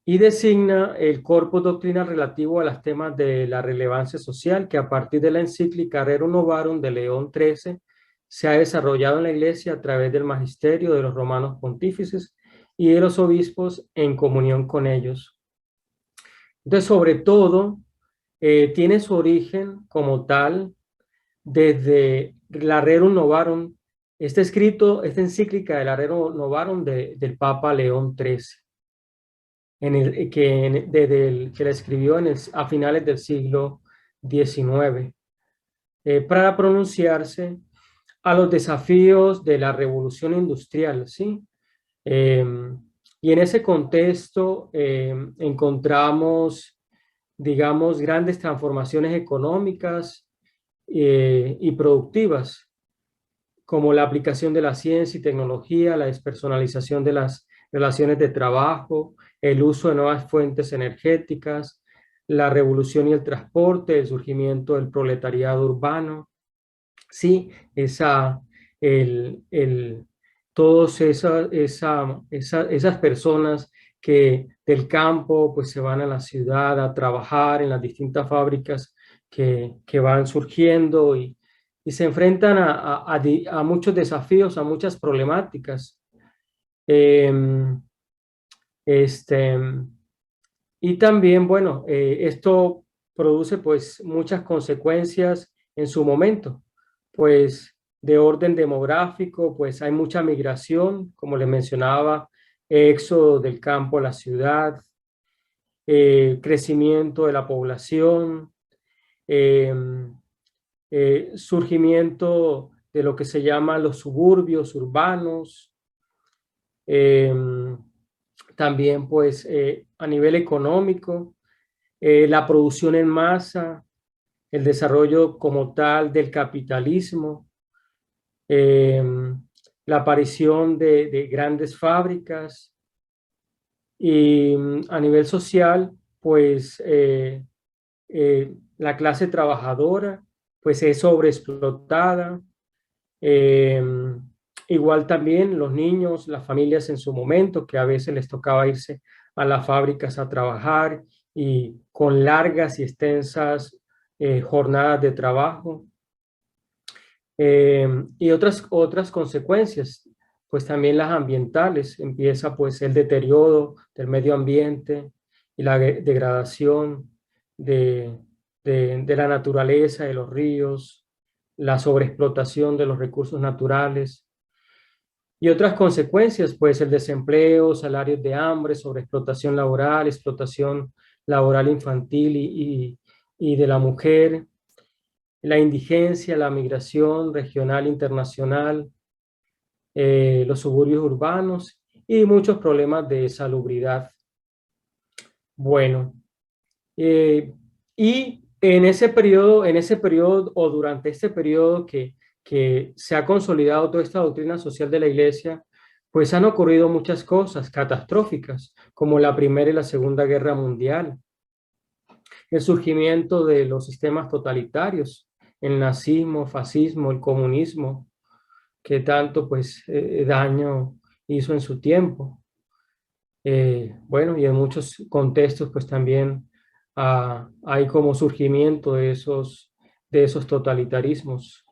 Y designa el corpus doctrinal relativo a los temas de la relevancia social que a partir de la encíclica Rerum Novarum de León XIII se ha desarrollado en la Iglesia a través del magisterio de los romanos pontífices y de los obispos en comunión con ellos. Entonces, sobre todo, tiene su origen como tal desde la Rerum Novarum, esta encíclica de la Rerum Novarum del Papa León XIII, que la escribió a finales del siglo XIX, para pronunciarse a los desafíos de la revolución industrial, ¿sí? Y en ese contexto encontramos, digamos, grandes transformaciones económicas y productivas, como la aplicación de la ciencia y tecnología, la despersonalización de las relaciones de trabajo, el uso de nuevas fuentes energéticas, la revolución y el transporte, el surgimiento del proletariado urbano, Sí, todos esas personas que del campo pues se van a la ciudad a trabajar en las distintas fábricas que van surgiendo y se enfrentan a muchos desafíos, a muchas problemáticas. Em, este, y también, bueno, esto produce pues muchas consecuencias en su momento, pues de orden demográfico, pues hay mucha migración, como les mencionaba, éxodo del campo a la ciudad, crecimiento de la población, eh, surgimiento de lo que se llama los suburbios urbanos, eh, también pues a nivel económico, la producción en masa, el desarrollo como tal del capitalismo, eh, la aparición de grandes fábricas y a nivel social, pues la clase trabajadora pues es sobreexplotada. Eh, Igual también los niños, las familias en su momento, que a veces les tocaba irse a las fábricas a trabajar y con largas y extensas jornadas de trabajo. Y otras consecuencias, pues también las ambientales, empieza pues el deterioro del medio ambiente y la degradación de, de la naturaleza, de los ríos, la sobreexplotación de los recursos naturales y otras consecuencias, pues el desempleo, salarios de hambre, sobreexplotación laboral, explotación laboral infantil y de la mujer, la indigencia, la migración regional, internacional, los suburbios urbanos y muchos problemas de salubridad. Bueno, eh, y en ese periodo o durante este periodo que se ha consolidado toda esta doctrina social de la Iglesia, pues han ocurrido muchas cosas catastróficas, como la Primera y la Segunda Guerra Mundial, el surgimiento de los sistemas totalitarios, el nazismo, fascismo, el comunismo, que tanto pues daño hizo en su tiempo. Bueno, y en muchos contextos pues también hay como surgimiento de esos totalitarismos.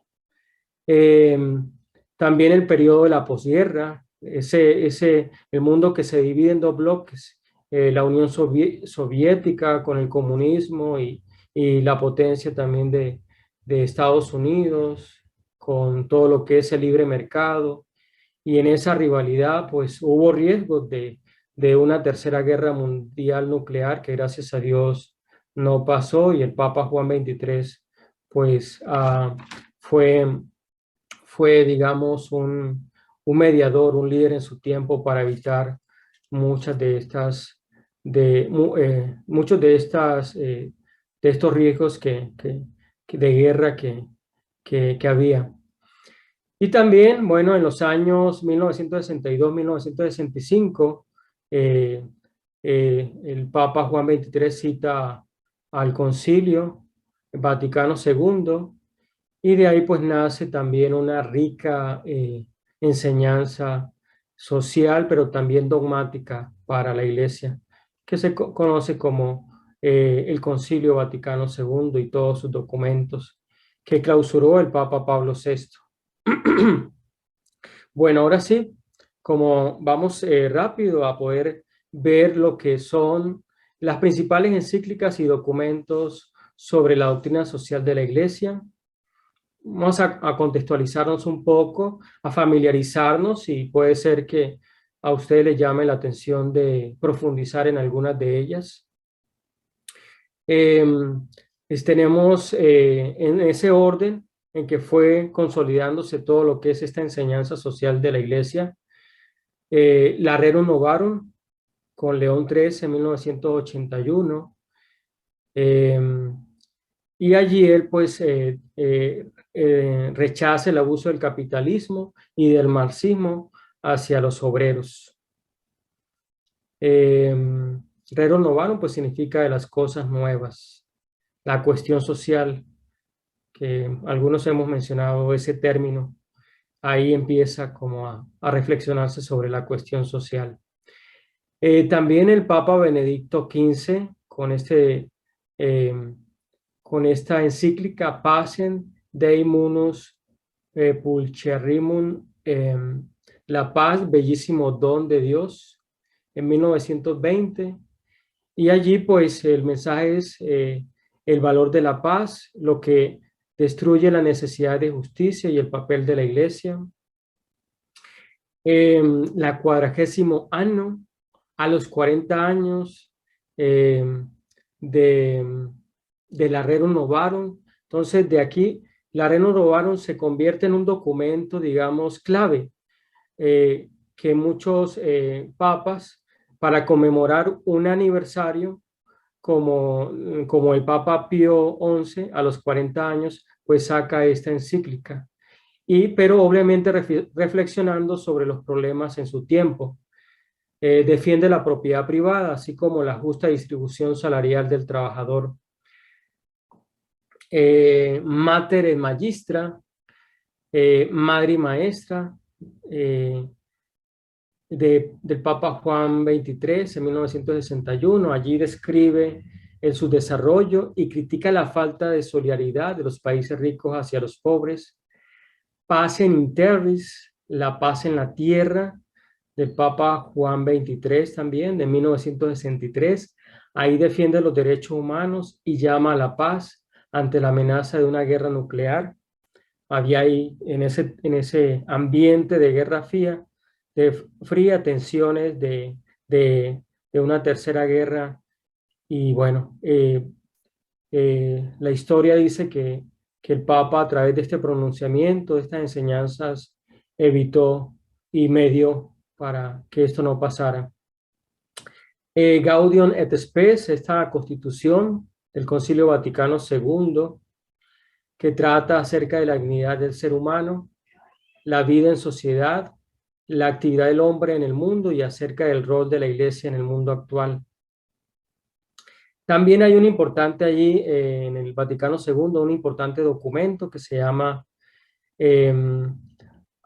Eh, También el periodo de la posguerra, el mundo que se divide en dos bloques, la Unión Soviética con el comunismo y la potencia también de Estados Unidos con todo lo que es el libre mercado. Y en esa rivalidad pues hubo riesgos de una tercera guerra mundial nuclear que gracias a Dios no pasó y el Papa Juan XXIII pues fue digamos, un mediador, un líder en su tiempo para evitar muchas de estas, muchos de estos riesgos de guerra que había. Y también, bueno, en los años 1962-1965, eh, el Papa Juan XXIII cita al Concilio Vaticano II y de ahí pues nace también una rica enseñanza social, pero también dogmática para la Iglesia, que se conoce como el Concilio Vaticano II y todos sus documentos que clausuró el Papa Pablo VI. Bueno, ahora sí, como vamos rápido a poder ver lo que son las principales encíclicas y documentos sobre la doctrina social de la Iglesia. Vamos a contextualizarnos un poco, a familiarizarnos y puede ser que a usted le llame la atención de profundizar en algunas de ellas. Tenemos en ese orden en que fue consolidándose todo lo que es esta enseñanza social de la Iglesia, la Rerum Novarum con León XIII en 1981, y allí él pues rechaza el abuso del capitalismo y del marxismo hacia los obreros. Rerum Novarum pues significa de las cosas nuevas, la cuestión social. que algunos hemos mencionado ese término, ahí empieza como a reflexionarse sobre la cuestión social. También el Papa Benedicto XV, eh, con esta encíclica Pacem Dei Munus Pulcherrimum, la paz, bellísimo don de Dios, en 1920. Y allí pues el mensaje es el valor de la paz, lo que destruye la necesidad de justicia y el papel de la iglesia. La 40º año, a los 40 años de, de la Rerum Novarum. Entonces, de aquí, la Rerum Novarum se convierte en un documento, digamos, clave, que muchos papas, para conmemorar un aniversario, como el Papa Pío XI, a los 40 años, pues saca esta encíclica. Pero obviamente reflexionando sobre los problemas en su tiempo. Defiende la propiedad privada, así como la justa distribución salarial del trabajador. Mater et Magistra, Madre y Maestra, del Papa Juan XXIII en 1961. Allí describe el subdesarrollo y critica la falta de solidaridad de los países ricos hacia los pobres. Pacem in terris, la paz en la tierra, del Papa Juan XXIII también, de 1963. Ahí defiende los derechos humanos y llama a la paz ante la amenaza de una guerra nuclear. Había ahí, en ese ambiente de guerra fría, tensiones de una tercera guerra. Y bueno, la historia dice que el Papa, a través de este pronunciamiento, de estas enseñanzas, evitó y medió para que esto no pasara. Gaudium et Spes, esta constitución del Concilio Vaticano II, que trata acerca de la dignidad del ser humano, la vida en sociedad, la actividad del hombre en el mundo y acerca del rol de la Iglesia en el mundo actual. También hay un importante allí, en el Vaticano II, un importante documento que se llama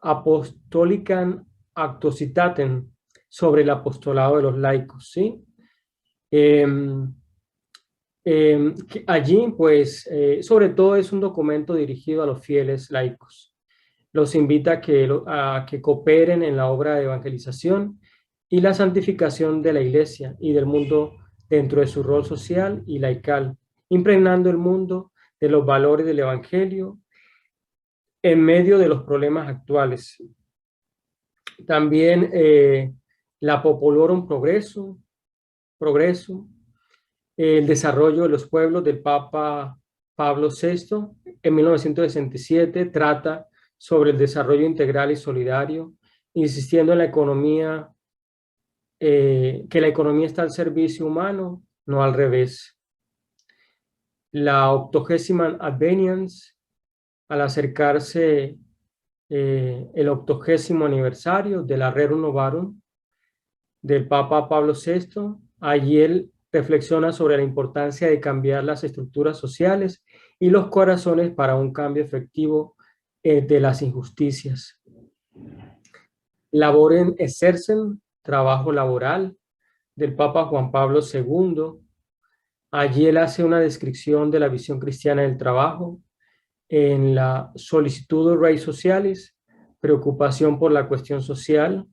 Apostolicam Actuositatem, sobre el apostolado de los laicos, ¿sí? Allí, pues, sobre todo es un documento dirigido a los fieles laicos. Los invita a que cooperen en la obra de evangelización y la santificación de la Iglesia y del mundo dentro de su rol social y laical, impregnando el mundo de los valores del Evangelio en medio de los problemas actuales. También la Populorum Progreso, el desarrollo de los pueblos, del Papa Pablo VI, en 1967, trata sobre el desarrollo integral y solidario, insistiendo en la economía, que la economía está al servicio humano, no al revés. La 80ª Advenience, al acercarse el 80º aniversario de la Rerum Novarum del Papa Pablo VI, allí él reflexiona sobre la importancia de cambiar las estructuras sociales y los corazones para un cambio efectivo de las injusticias. Laborem exercem, trabajo laboral, del Papa Juan Pablo II. Allí él hace una descripción de la visión cristiana del trabajo en la Solicitudo Rei Socialis, preocupación por la cuestión social.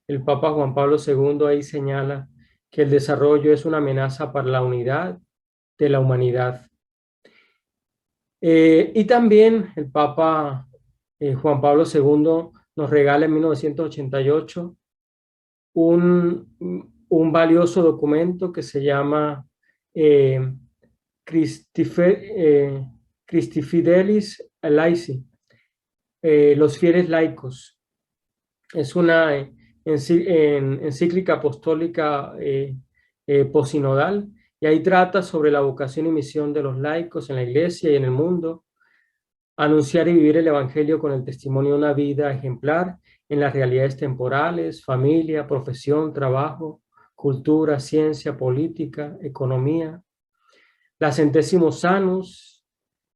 El Papa Juan Pablo II ahí señala que el desarrollo es una amenaza para la unidad de la humanidad. Y también el Papa Juan Pablo II nos regala en 1988 un valioso documento que se llama Christi Fidelis Laici, los fieles laicos. Es una encíclica apostólica posinodal, y ahí trata sobre la vocación y misión de los laicos en la Iglesia y en el mundo, anunciar y vivir el Evangelio con el testimonio de una vida ejemplar en las realidades temporales, familia, profesión, trabajo, cultura, ciencia, política, economía. La Centésimos Annus,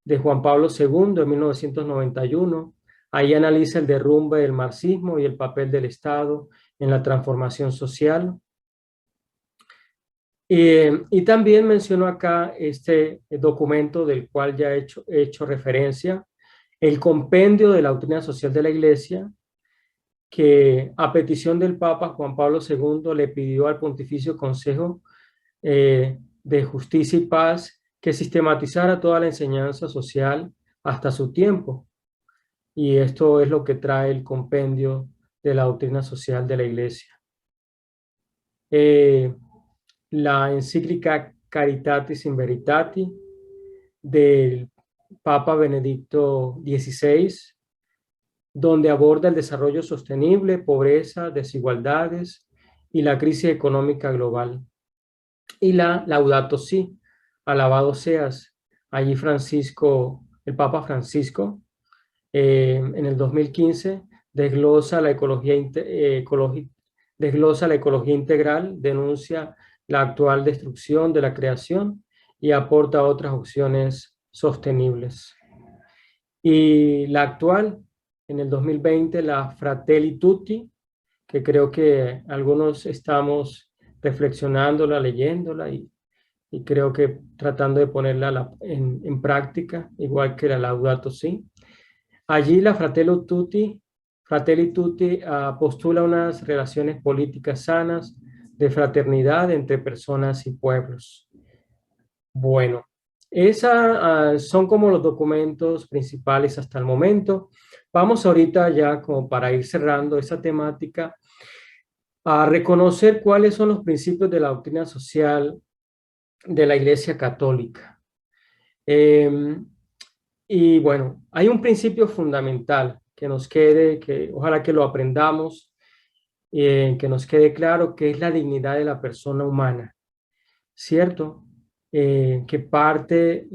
de Juan Pablo II en 1991. Ahí analiza el derrumbe del marxismo y el papel del Estado en la transformación social. Y también menciono acá este documento del cual ya he hecho referencia, el Compendio de la Doctrina Social de la Iglesia, que a petición del Papa Juan Pablo II le pidió al Pontificio Consejo de Justicia y Paz que sistematizara toda la enseñanza social hasta su tiempo. Y esto es lo que trae el Compendio de la Doctrina Social de la Iglesia. La encíclica Caritatis in Veritate del Papa Benedicto XVI, donde aborda el desarrollo sostenible, pobreza, desigualdades y la crisis económica global. Y la Laudato Si, alabado seas. Allí el Papa Francisco, en el 2015, desglosa la desglosa la ecología integral, denuncia la actual destrucción de la creación y aporta otras opciones sostenibles. Y la actual, en el 2020, la Fratelli Tutti, que creo que algunos estamos reflexionándola, leyéndola y creo que tratando de ponerla en práctica, igual que la Laudato Si. Allí la Fratelli Tutti postula unas relaciones políticas sanas de fraternidad entre personas y pueblos. Bueno, esos son como los documentos principales hasta el momento. Vamos ahorita ya como para ir cerrando esa temática a reconocer cuáles son los principios de la doctrina social de la Iglesia Católica. Y bueno, hay un principio fundamental que nos quede, que ojalá que lo aprendamos, que nos quede claro, que es la dignidad de la persona humana, ¿cierto? Que parte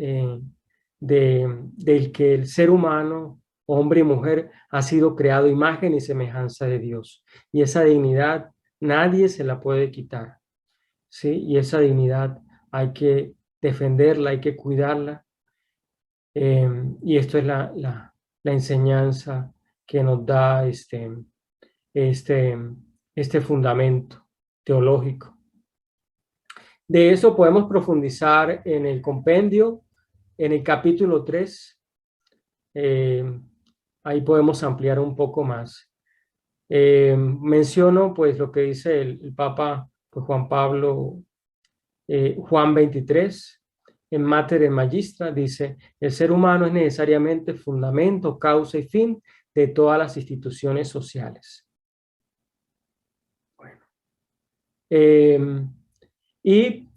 del que el ser humano, hombre y mujer, ha sido creado imagen y semejanza de Dios. Y esa dignidad nadie se la puede quitar, ¿sí? Y esa dignidad hay que defenderla, hay que cuidarla. Y esto es la enseñanza que nos da este, este fundamento teológico. De eso podemos profundizar en el compendio, en el capítulo 3. Ahí podemos ampliar un poco más. Menciono pues lo que dice el Papa pues, Juan 23, en Mater Magistra, dice: el ser humano es necesariamente fundamento, causa y fin de todas las instituciones sociales. Bueno. Y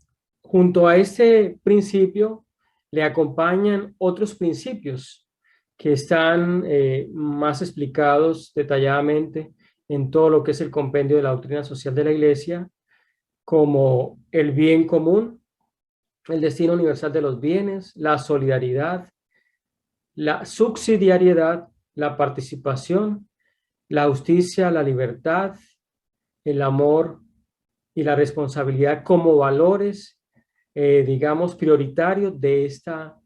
junto a este principio le acompañan otros principios que están más explicados detalladamente en todo lo que es el compendio de la doctrina social de la Iglesia, como el bien común, el destino universal de los bienes, la solidaridad, la subsidiariedad, la participación, la justicia, la libertad, el amor y la responsabilidad como valores, digamos, prioritarios de esta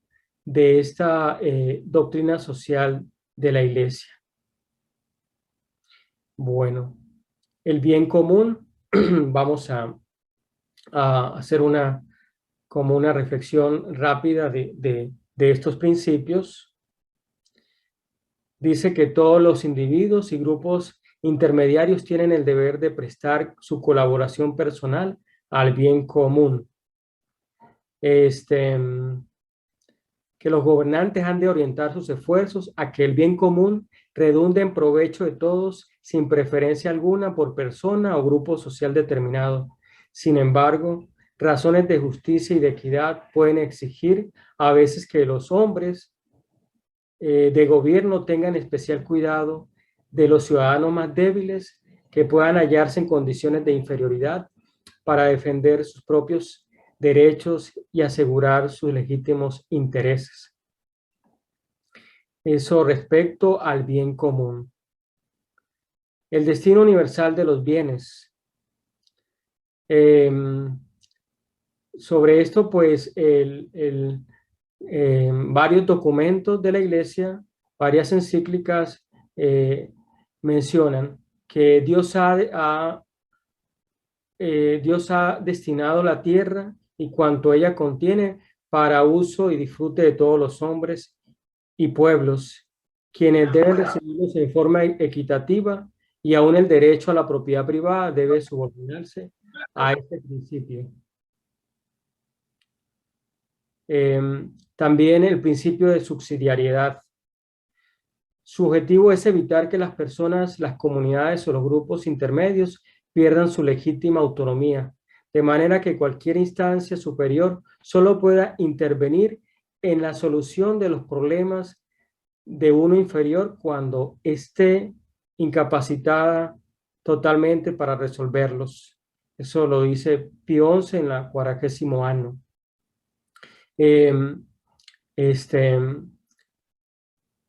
doctrina social de la Iglesia. Bueno, el bien común, vamos a hacer como una reflexión rápida de estos principios. Dice que todos los individuos y grupos intermediarios tienen el deber de prestar su colaboración personal al bien común. Que los gobernantes han de orientar sus esfuerzos a que el bien común redunde en provecho de todos sin preferencia alguna por persona o grupo social determinado. Sin embargo, razones de justicia y de equidad pueden exigir a veces que los hombres de gobierno tengan especial cuidado de los ciudadanos más débiles que puedan hallarse en condiciones de inferioridad para defender sus propios derechos y asegurar sus legítimos intereses. Eso respecto al bien común. El destino universal de los bienes. Sobre esto, pues, varios documentos de la Iglesia, varias encíclicas mencionan que Dios ha destinado la tierra y cuanto ella contiene para uso y disfrute de todos los hombres y pueblos, quienes deben recibirlos en forma equitativa, y aún el derecho a la propiedad privada debe subordinarse a este principio. También el principio de subsidiariedad. Su objetivo es evitar que las personas, las comunidades o los grupos intermedios pierdan su legítima autonomía, de manera que cualquier instancia superior solo pueda intervenir en la solución de los problemas de uno inferior cuando esté incapacitada totalmente para resolverlos. Eso lo dice Pío XI en la 40º año. Em, este,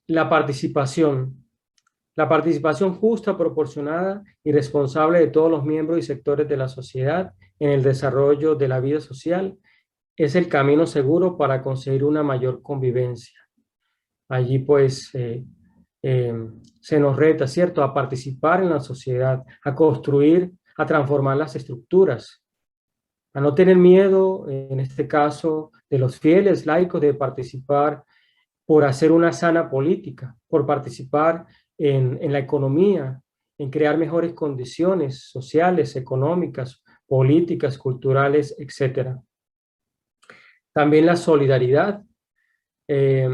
la participación. La participación justa, proporcionada y responsable de todos los miembros y sectores de la sociedad en el desarrollo de la vida social es el camino seguro para conseguir una mayor convivencia. Allí pues se nos reta, ¿cierto?, a participar en la sociedad, a construir, a transformar las estructuras, a no tener miedo, en este caso, de los fieles laicos, de participar por hacer una sana política, por participar en la economía, en crear mejores condiciones sociales, económicas, políticas, culturales, etc. También la solidaridad, eh,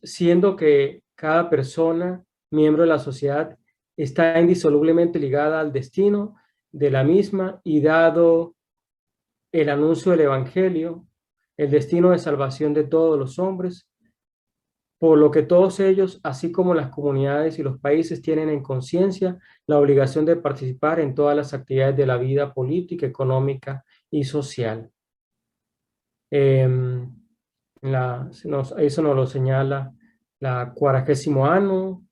siendo que cada persona, miembro de la sociedad, está indisolublemente ligada al destino de la misma y dado el anuncio del Evangelio, el destino de salvación de todos los hombres, por lo que todos ellos, así como las comunidades y los países, tienen en conciencia la obligación de participar en todas las actividades de la vida política, económica y social. Eso nos lo señala la 40º año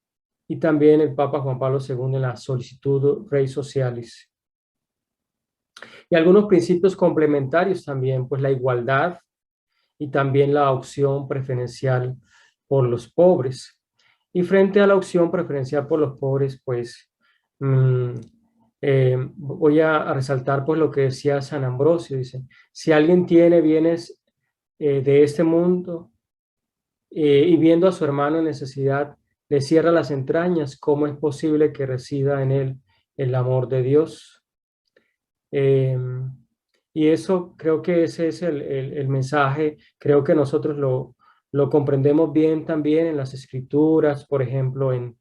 y también el Papa Juan Pablo II en la Solicitud Rei Socialis. Y algunos principios complementarios también, pues la igualdad y también la opción preferencial por los pobres. Y frente a la opción preferencial por los pobres, pues voy a resaltar pues lo que decía San Ambrosio. Dice, si alguien tiene bienes de este mundo y viendo a su hermano en necesidad, le cierra las entrañas, ¿cómo es posible que resida en él el amor de Dios? Y eso creo que ese es el mensaje. Creo que nosotros lo comprendemos bien también en las Escrituras, por ejemplo, en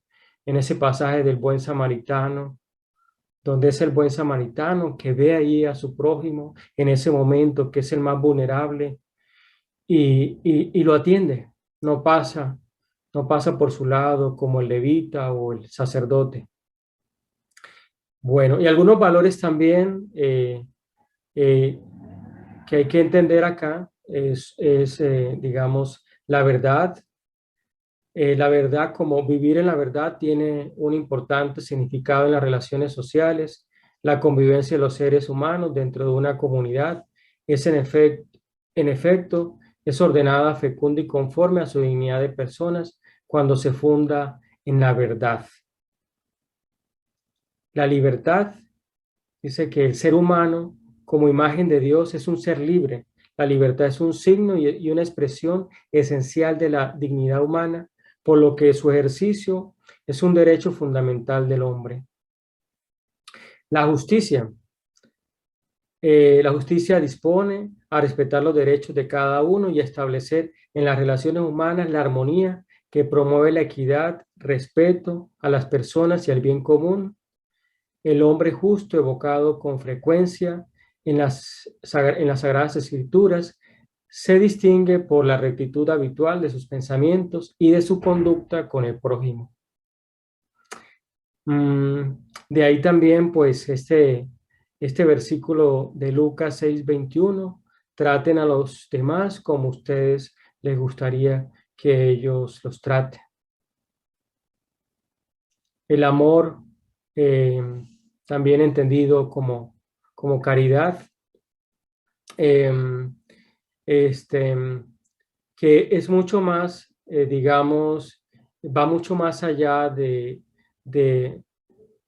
ese pasaje del buen samaritano, donde es el buen samaritano que ve ahí a su prójimo en ese momento, que es el más vulnerable, y lo atiende, no pasa, no pasa por su lado como el levita o el sacerdote. Bueno, y algunos valores también que hay que entender acá es digamos, la verdad. La verdad, como vivir en la verdad, tiene un importante significado en las relaciones sociales, la convivencia de los seres humanos dentro de una comunidad. Es en efecto, es ordenada, fecunda y conforme a su dignidad de personas cuando se funda en la verdad. La libertad dice que el ser humano, como imagen de Dios, es un ser libre. La libertad es un signo y una expresión esencial de la dignidad humana, por lo que su ejercicio es un derecho fundamental del hombre. La justicia. La justicia dispone a respetar los derechos de cada uno y a establecer en las relaciones humanas la armonía que promueve la equidad, respeto a las personas y al bien común. El hombre justo, evocado con frecuencia en las Sagradas Escrituras, se distingue por la rectitud habitual de sus pensamientos y de su conducta con el prójimo. De ahí también, pues, este versículo de Lucas 6:21, traten a los demás como ustedes les gustaría que ellos los traten. El amor, también entendido como caridad, que es mucho más, digamos, va mucho más allá de, de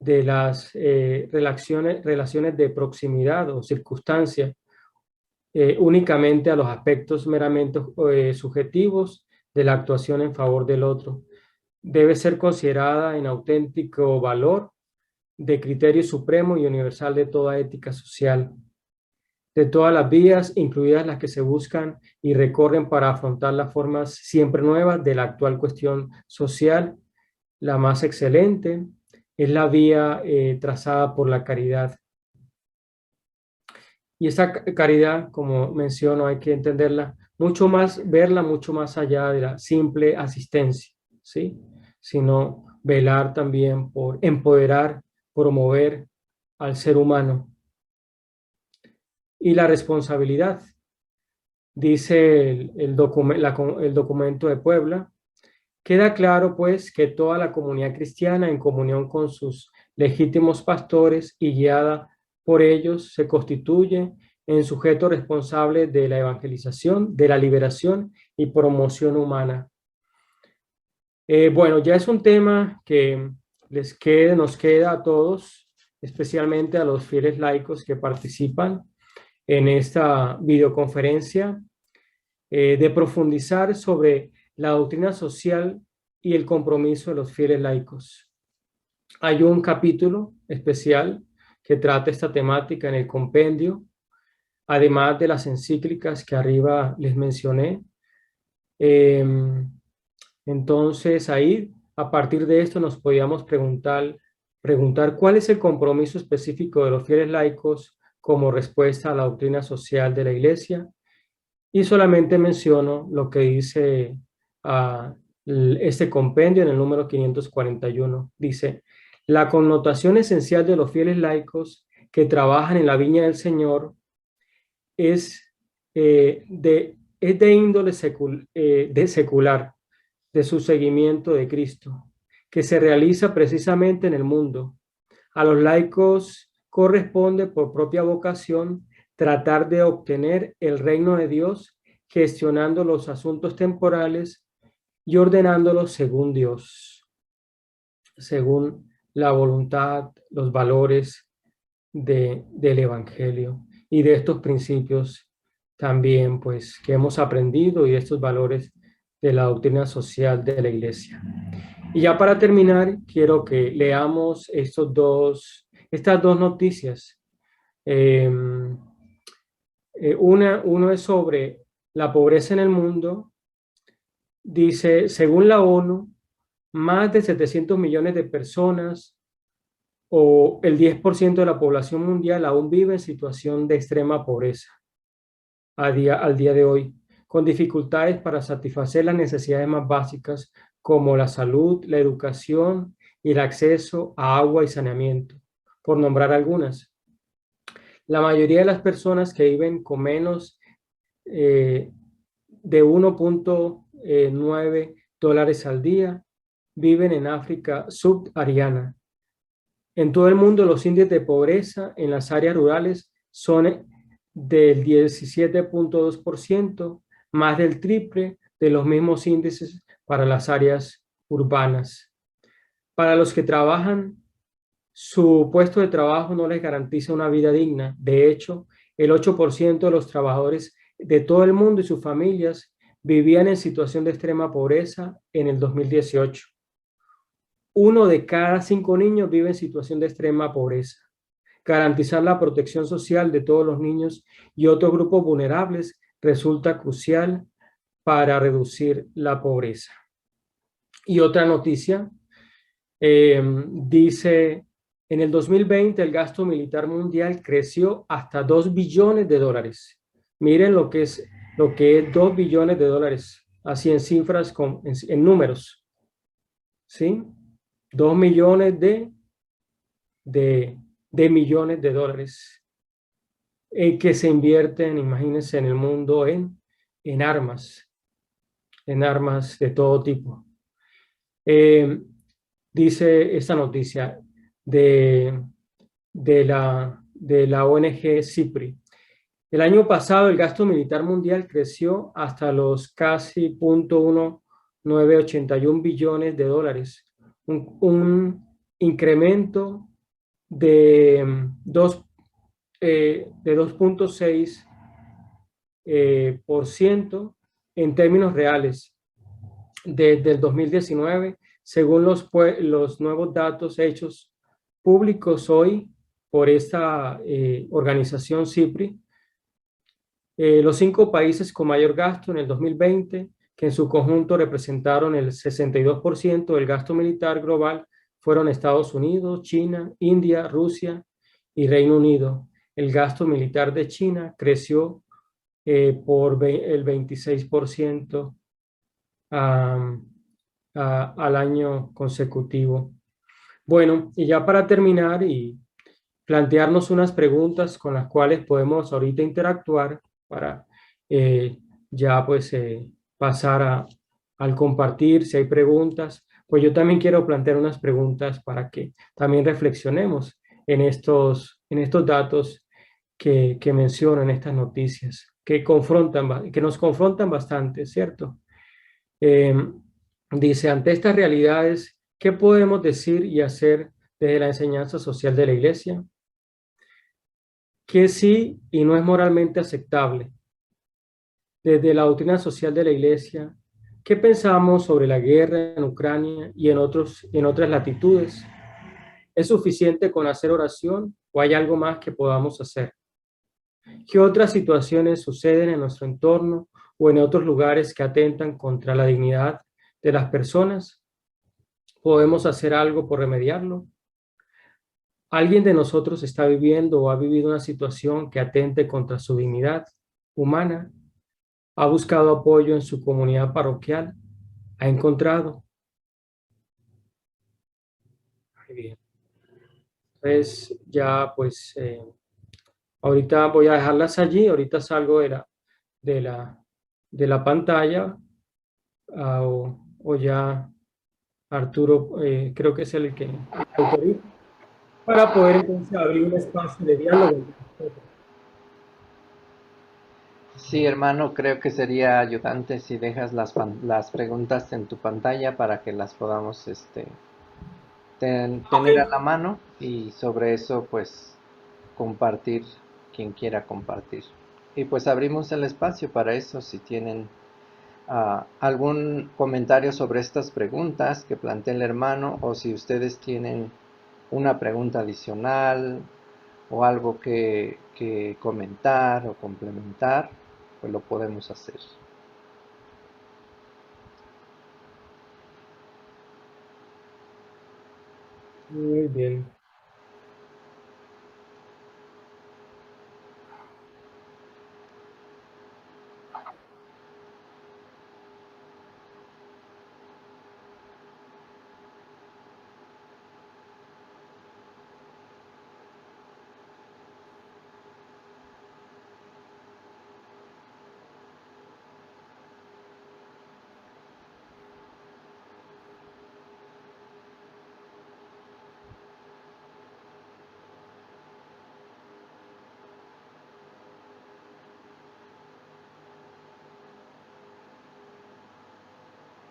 las relaciones de proximidad o circunstancias, únicamente a los aspectos meramente subjetivos de la actuación en favor del otro. Debe ser considerada en auténtico valor de criterio supremo y universal de toda ética social, de todas las vías, incluidas las que se buscan y recorren para afrontar las formas siempre nuevas de la actual cuestión social. La más excelente es la vía trazada por la caridad. Y esa caridad, como menciono, hay que entenderla mucho más, verla mucho más allá de la simple asistencia, ¿sí? Sino velar también por empoderar, promover al ser humano. Y la responsabilidad, dice el documento de Puebla, queda claro pues que toda la comunidad cristiana en comunión con sus legítimos pastores y guiada por ellos se constituye en sujeto responsable de la evangelización, de la liberación y promoción humana. Bueno, ya es un tema que nos queda a todos, especialmente a los fieles laicos que participan en esta videoconferencia, de profundizar sobre la doctrina social y el compromiso de los fieles laicos. Hay un capítulo especial que trata esta temática en el compendio, además de las encíclicas que arriba les mencioné. Entonces ahí, a partir de esto, nos podíamos preguntar cuál es el compromiso específico de los fieles laicos como respuesta a la doctrina social de la Iglesia. Y solamente menciono lo que dice este compendio en el número 541. Dice, la connotación esencial de los fieles laicos que trabajan en la viña del Señor es de índole secular, de su seguimiento de Cristo, que se realiza precisamente en el mundo. A los laicos corresponde por propia vocación tratar de obtener el reino de Dios, gestionando los asuntos temporales y ordenándolos según Dios, según la voluntad, los valores del Evangelio y de estos principios también, pues, que hemos aprendido y de estos valores de la doctrina social de la Iglesia. Y ya para terminar, quiero que leamos estas dos noticias. Uno es sobre la pobreza en el mundo. Dice, según la ONU, más de 700 millones de personas o el 10% de la población mundial aún vive en situación de extrema pobreza al día de hoy, con dificultades para satisfacer las necesidades más básicas como la salud, la educación y el acceso a agua y saneamiento, por nombrar algunas. La mayoría de las personas que viven con menos de 1.9 dólares al día viven en África subsahariana. En todo el mundo, los índices de pobreza en las áreas rurales son del 17.2%, más del triple de los mismos índices para las áreas urbanas. Para los que trabajan, su puesto de trabajo no les garantiza una vida digna. De hecho, el 8% de los trabajadores de todo el mundo y sus familias vivían en situación de extrema pobreza en el 2018. 1 de cada 5 niños vive en situación de extrema pobreza. Garantizar la protección social de todos los niños y otros grupos vulnerables resulta crucial para reducir la pobreza. Y otra noticia, dice, en el 2020 el gasto militar mundial creció hasta 2 billones de dólares. Miren lo que es 2 billones de dólares, así en cifras, en números, ¿sí? 2 millones de millones de dólares que se invierten, imagínense, en el mundo en armas de todo tipo. Dice esta noticia de la ONG CIPRI. El año pasado el gasto militar mundial creció hasta los casi 0.1981 billones de dólares, un incremento de 2.6 por ciento en términos reales desde el 2019, según los nuevos datos hechos públicos hoy por esta organización CIPRI. Los 5 países con mayor gasto en el 2020, que en su conjunto representaron el 62% del gasto militar global, fueron Estados Unidos, China, India, Rusia y Reino Unido. El gasto militar de China creció por el 26% al año consecutivo. Bueno, y ya para terminar y plantearnos unas preguntas con las cuales podemos ahorita interactuar para eh, ya pues pasar al compartir, si hay preguntas, pues yo también quiero plantear unas preguntas para que también reflexionemos en estos datos que mencionan estas noticias, que nos confrontan bastante, ¿cierto? Eh, Dice, ante estas realidades, ¿qué podemos decir y hacer desde la enseñanza social de la Iglesia? ¿Qué sí y no es moralmente aceptable? Desde la doctrina social de la Iglesia, ¿qué pensamos sobre la guerra en Ucrania y en otras latitudes? ¿Es suficiente con hacer oración o hay algo más que podamos hacer? ¿Qué otras situaciones suceden en nuestro entorno o en otros lugares que atentan contra la dignidad de las personas? ¿Podemos hacer algo por remediarlo? ¿Alguien de nosotros está viviendo o ha vivido una situación que atente contra su dignidad humana? ¿Ha buscado apoyo en su comunidad parroquial? ¿Ha encontrado? Muy bien. Entonces ya pues ahorita voy a dejarlas allí, ahorita salgo de la, de la pantalla o ya Arturo creo que es el que autoriza para poder entonces abrir un espacio de diálogo. Sí, hermano, creo que sería ayudante si dejas las preguntas en tu pantalla para que las podamos tener a la mano y sobre eso pues compartir quien quiera compartir. Y pues abrimos el espacio para eso si tienen algún comentario sobre estas preguntas que plantea el hermano o si ustedes tienen una pregunta adicional o algo que comentar o complementar, pues lo podemos hacer. Muy bien.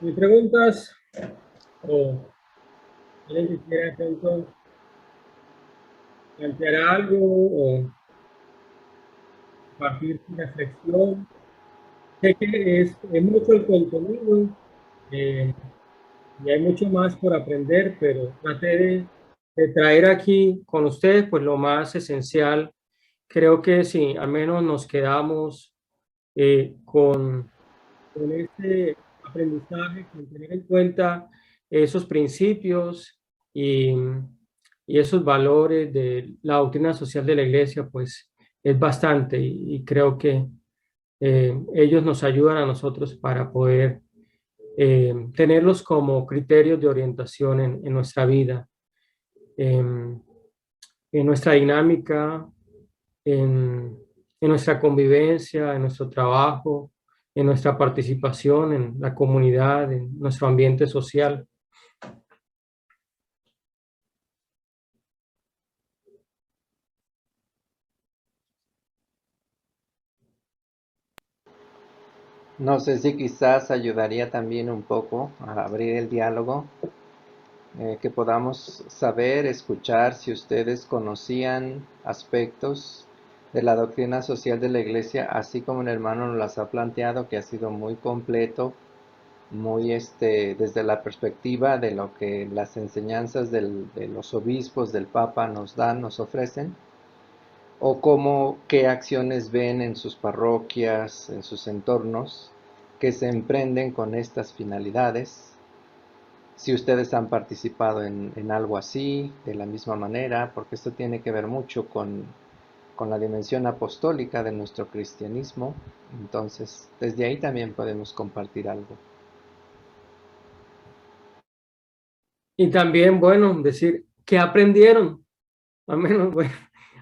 ¿Mis preguntas o alguien que quiera pronto plantear algo o compartir su reflexión? Sé que es mucho el contenido eh, y hay mucho más por aprender, pero traté de traer aquí con ustedes pues lo más esencial. Creo que si al menos nos quedamos con este aprendizaje, con tener en cuenta esos principios y esos valores de la doctrina social de la Iglesia, pues es bastante y creo que ellos nos ayudan a nosotros para poder tenerlos como criterios de orientación en nuestra vida, en, en nuestra dinámica, en nuestra convivencia, en nuestro trabajo, en nuestra participación en la comunidad, en nuestro ambiente social. No sé si quizás ayudaría también un poco a abrir el diálogo, que podamos saber, escuchar si ustedes conocían aspectos de la doctrina social de la iglesia, así como el hermano nos las ha planteado, que ha sido muy completo, muy desde la perspectiva de lo que las enseñanzas de los obispos, del Papa nos dan, nos ofrecen, o cómo, qué acciones ven en sus parroquias, en sus entornos, que se emprenden con estas finalidades. Si ustedes han participado en algo así, de la misma manera, porque esto tiene que ver mucho con la dimensión apostólica de nuestro cristianismo, entonces desde ahí también podemos compartir algo. Y también, bueno, decir, ¿qué aprendieron? Al menos, bueno,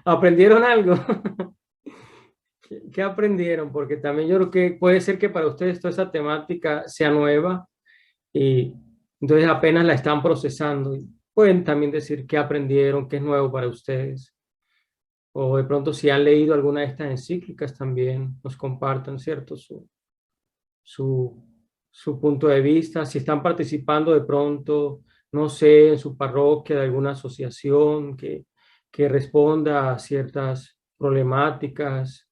¿aprendieron algo? ¿Qué aprendieron? Porque también yo creo que puede ser que para ustedes toda esa temática sea nueva y entonces apenas la están procesando. Y pueden también decir qué aprendieron, qué es nuevo para ustedes. O de pronto si han leído alguna de estas encíclicas también nos compartan, ¿cierto? Su, su punto de vista, si están participando de pronto, no sé, en su parroquia de alguna asociación que responda a ciertas problemáticas,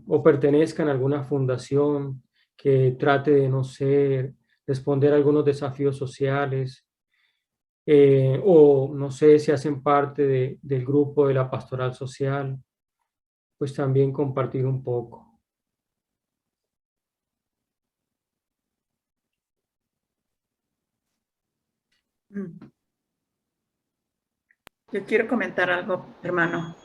o pertenezcan a alguna fundación que trate de, no sé, responder a algunos desafíos sociales, o no sé si hacen parte del grupo de la pastoral social, pues también compartir un poco. Mm. Yo quiero comentar algo, hermano.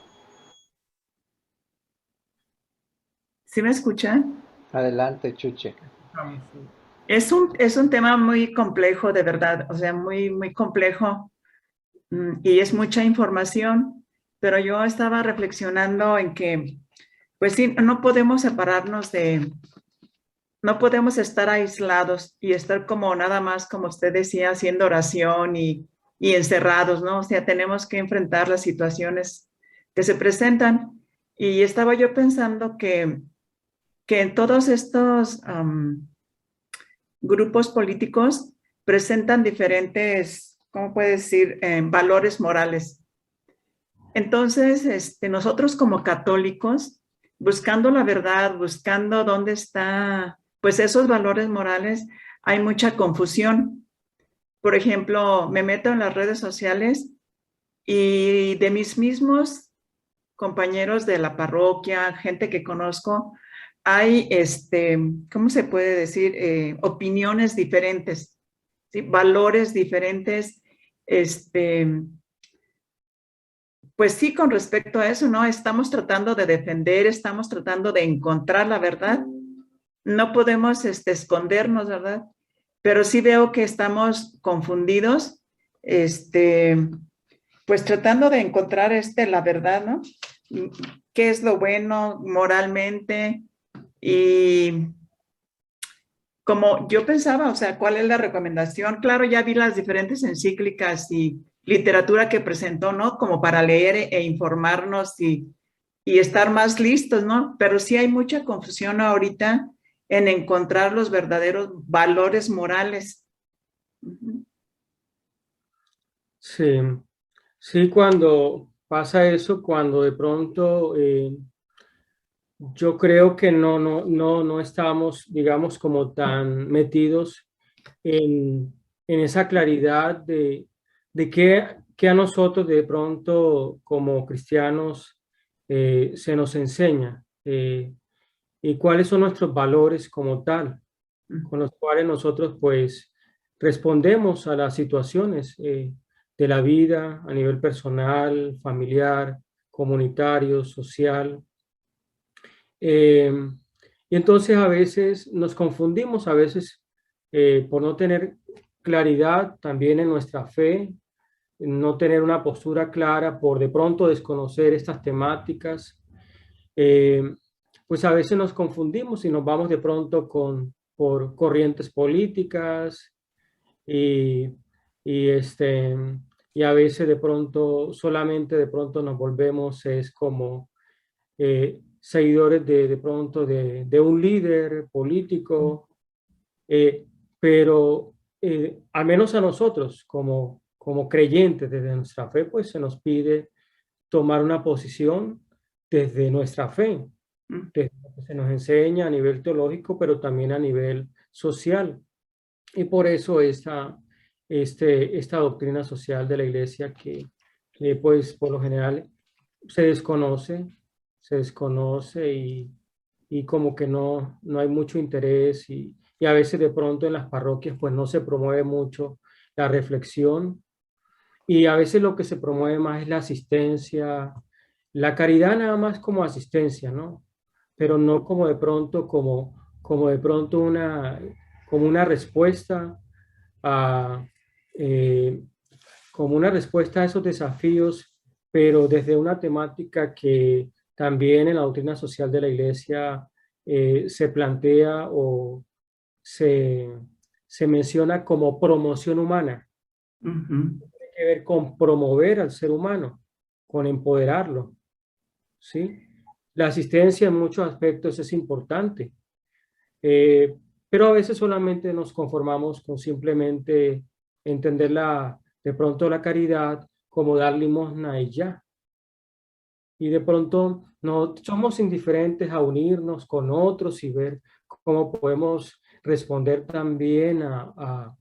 ¿Sí me escuchan? Adelante, Chuche. Es un tema muy complejo, de verdad, o sea, muy, muy complejo, y es mucha información, pero yo estaba reflexionando en que, pues sí, no podemos separarnos no podemos estar aislados y estar como nada más, como usted decía, haciendo oración y encerrados, ¿no? O sea, tenemos que enfrentar las situaciones que se presentan. Y estaba yo pensando que en todos estos grupos políticos presentan diferentes, ¿cómo puede decir?, valores morales. Entonces, nosotros como católicos, buscando la verdad, buscando dónde está, pues esos valores morales, hay mucha confusión. Por ejemplo, me meto en las redes sociales y de mis mismos compañeros de la parroquia, gente que conozco, hay, ¿cómo se puede decir? Opiniones diferentes, ¿sí? Valores diferentes, este, pues sí, con respecto a eso, ¿no? Estamos tratando de defender, estamos tratando de encontrar la verdad. No podemos, escondernos, ¿verdad? Pero sí veo que estamos confundidos, pues tratando de encontrar, la verdad, ¿no? ¿Qué es lo bueno moralmente? Y como yo pensaba, o sea, ¿cuál es la recomendación? Claro, ya vi las diferentes encíclicas y literatura que presentó, ¿no? Como para leer e informarnos y estar más listos, ¿no? Pero sí hay mucha confusión ahorita en encontrar los verdaderos valores morales. Sí, sí, cuando pasa eso, cuando de pronto yo creo que no estamos, digamos, como tan metidos en esa claridad de que a nosotros de pronto como cristianos se nos enseña, y cuáles son nuestros valores como tal, con los cuales nosotros pues respondemos a las situaciones de la vida a nivel personal, familiar, comunitario, social. Eh, y entonces a veces nos confundimos, a veces por no tener claridad también en nuestra fe, no tener una postura clara, por de pronto desconocer estas temáticas, eh, pues a veces nos confundimos y nos vamos de pronto por corrientes políticas y, y, este, y a veces de pronto solamente de pronto nos volvemos es como seguidores de pronto de un líder político, pero al menos a nosotros como creyentes desde nuestra fe, pues se nos pide tomar una posición desde nuestra fe, Mm. desde lo que se nos enseña a nivel teológico, pero también a nivel social. Y por eso esta doctrina social de la iglesia que pues por lo general se desconoce, se desconoce y como que no hay mucho interés y a veces de pronto en las parroquias pues no se promueve mucho la reflexión y a veces lo que se promueve más es la asistencia, la caridad nada más como asistencia, ¿no? Pero no como de pronto, como de pronto como una respuesta a, eh, como una respuesta a esos desafíos, pero desde una temática que también en la doctrina social de la Iglesia se plantea o se, se menciona como promoción humana. Ujú. Tiene que ver con promover al ser humano, con empoderarlo, ¿sí? La asistencia en muchos aspectos es importante, eh, pero a veces solamente nos conformamos con simplemente entender de pronto la caridad como dar limosna y ya. Y de pronto no somos indiferentes a unirnos con otros y ver cómo podemos responder también a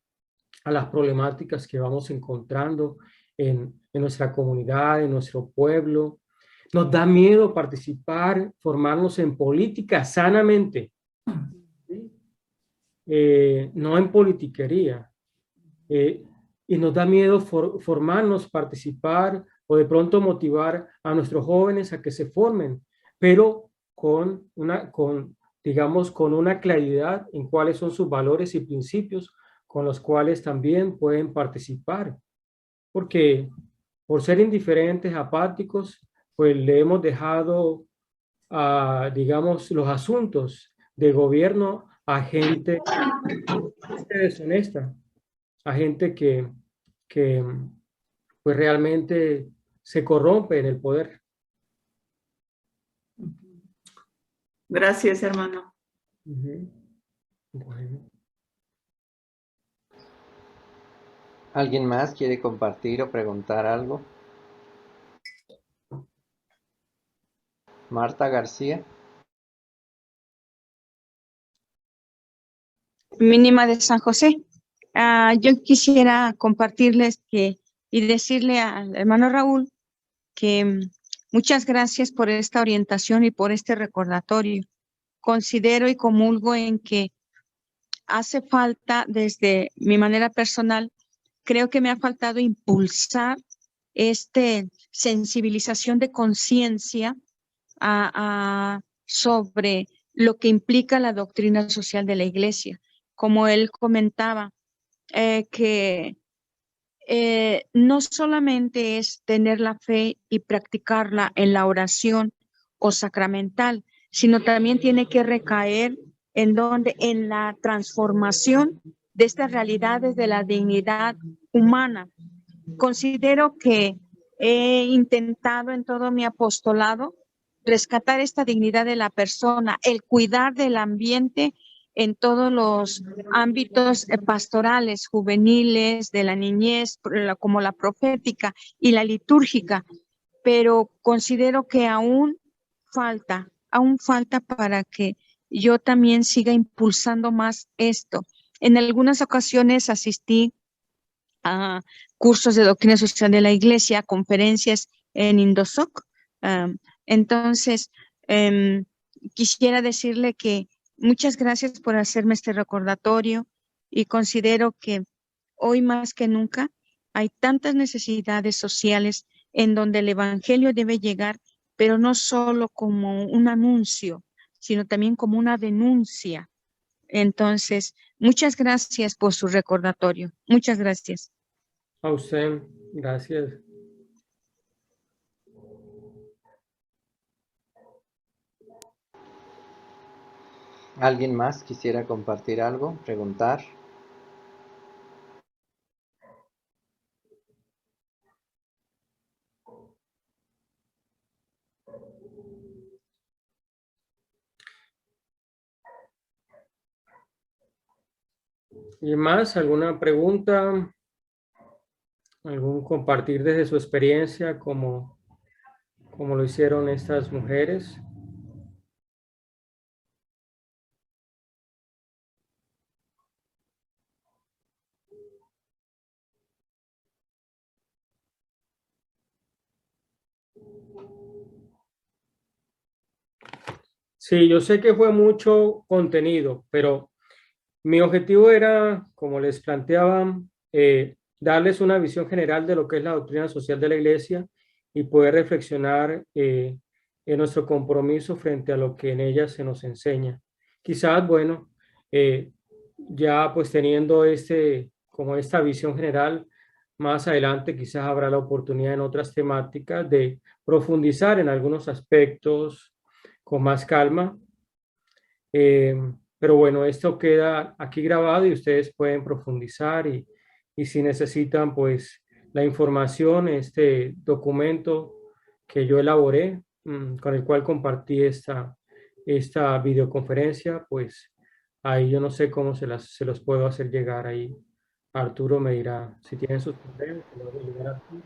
las problemáticas que vamos encontrando en nuestra comunidad, en nuestro pueblo. Nos da miedo participar, formarnos en política sanamente, ¿sí? No en politiquería. eh, y nos da miedo formarnos, participar o de pronto motivar a nuestros jóvenes a que se formen, pero digamos, con una claridad en cuáles son sus valores y principios con los cuales también pueden participar, porque por ser indiferentes, apáticos, pues le hemos dejado, digamos, los asuntos de gobierno a gente deshonesta, a gente que pues realmente se corrompe en el poder. Gracias, hermano. Ujú. Bueno. ¿Alguien más quiere compartir o preguntar algo? Marta García. Mínima de San José. Yo quisiera compartirles y decirle al hermano Raúl que muchas gracias por esta orientación y por este recordatorio. Considero y comulgo en que hace falta, desde mi manera personal, creo que me ha faltado impulsar sensibilización de conciencia sobre lo que implica la doctrina social de la Iglesia. Como él comentaba, que no solamente es tener la fe y practicarla en la oración o sacramental, sino también tiene que recaer en la transformación de estas realidades de la dignidad humana. Considero que he intentado en todo mi apostolado rescatar esta dignidad de la persona, el cuidar del ambiente en todos los ámbitos pastorales, juveniles, de la niñez, como la profética y la litúrgica, pero considero que aún falta para que yo también siga impulsando más esto. En algunas ocasiones asistí a cursos de doctrina social de la Iglesia, conferencias en Indosoc. Entonces, quisiera decirle que muchas gracias por hacerme este recordatorio y considero que hoy más que nunca hay tantas necesidades sociales en donde el Evangelio debe llegar, pero no solo como un anuncio, sino también como una denuncia. Entonces, muchas gracias por su recordatorio. Muchas gracias. A usted, gracias. ¿Alguien más quisiera compartir algo, preguntar? ¿Y más? ¿Alguna pregunta? ¿Algún compartir desde su experiencia como lo hicieron estas mujeres? Sí, yo sé que fue mucho contenido, pero mi objetivo era, como les planteaba, darles una visión general de lo que es la doctrina social de la Iglesia y poder reflexionar en nuestro compromiso frente a lo que en ella se nos enseña. Quizás, bueno, eh, ya pues teniendo como esta visión general, más adelante quizás habrá la oportunidad en otras temáticas de profundizar en algunos aspectos con más calma. Eh, pero bueno, esto queda aquí grabado y ustedes pueden profundizar y si necesitan pues la información, este documento que yo elaboré, con el cual compartí esta videoconferencia, pues ahí yo no sé cómo se los puedo hacer llegar ahí. Arturo me dirá, si tienen sus problemas, se los voy a llegar a Arturo.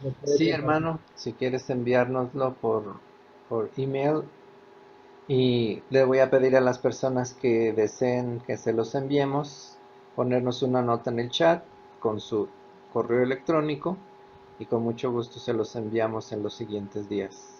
Lo puede Sí, compartir. hermano, si quieres enviárnoslo por email, y le voy a pedir a las personas que deseen que se los enviemos, ponernos una nota en el chat con su correo electrónico y con mucho gusto se los enviamos en los siguientes días.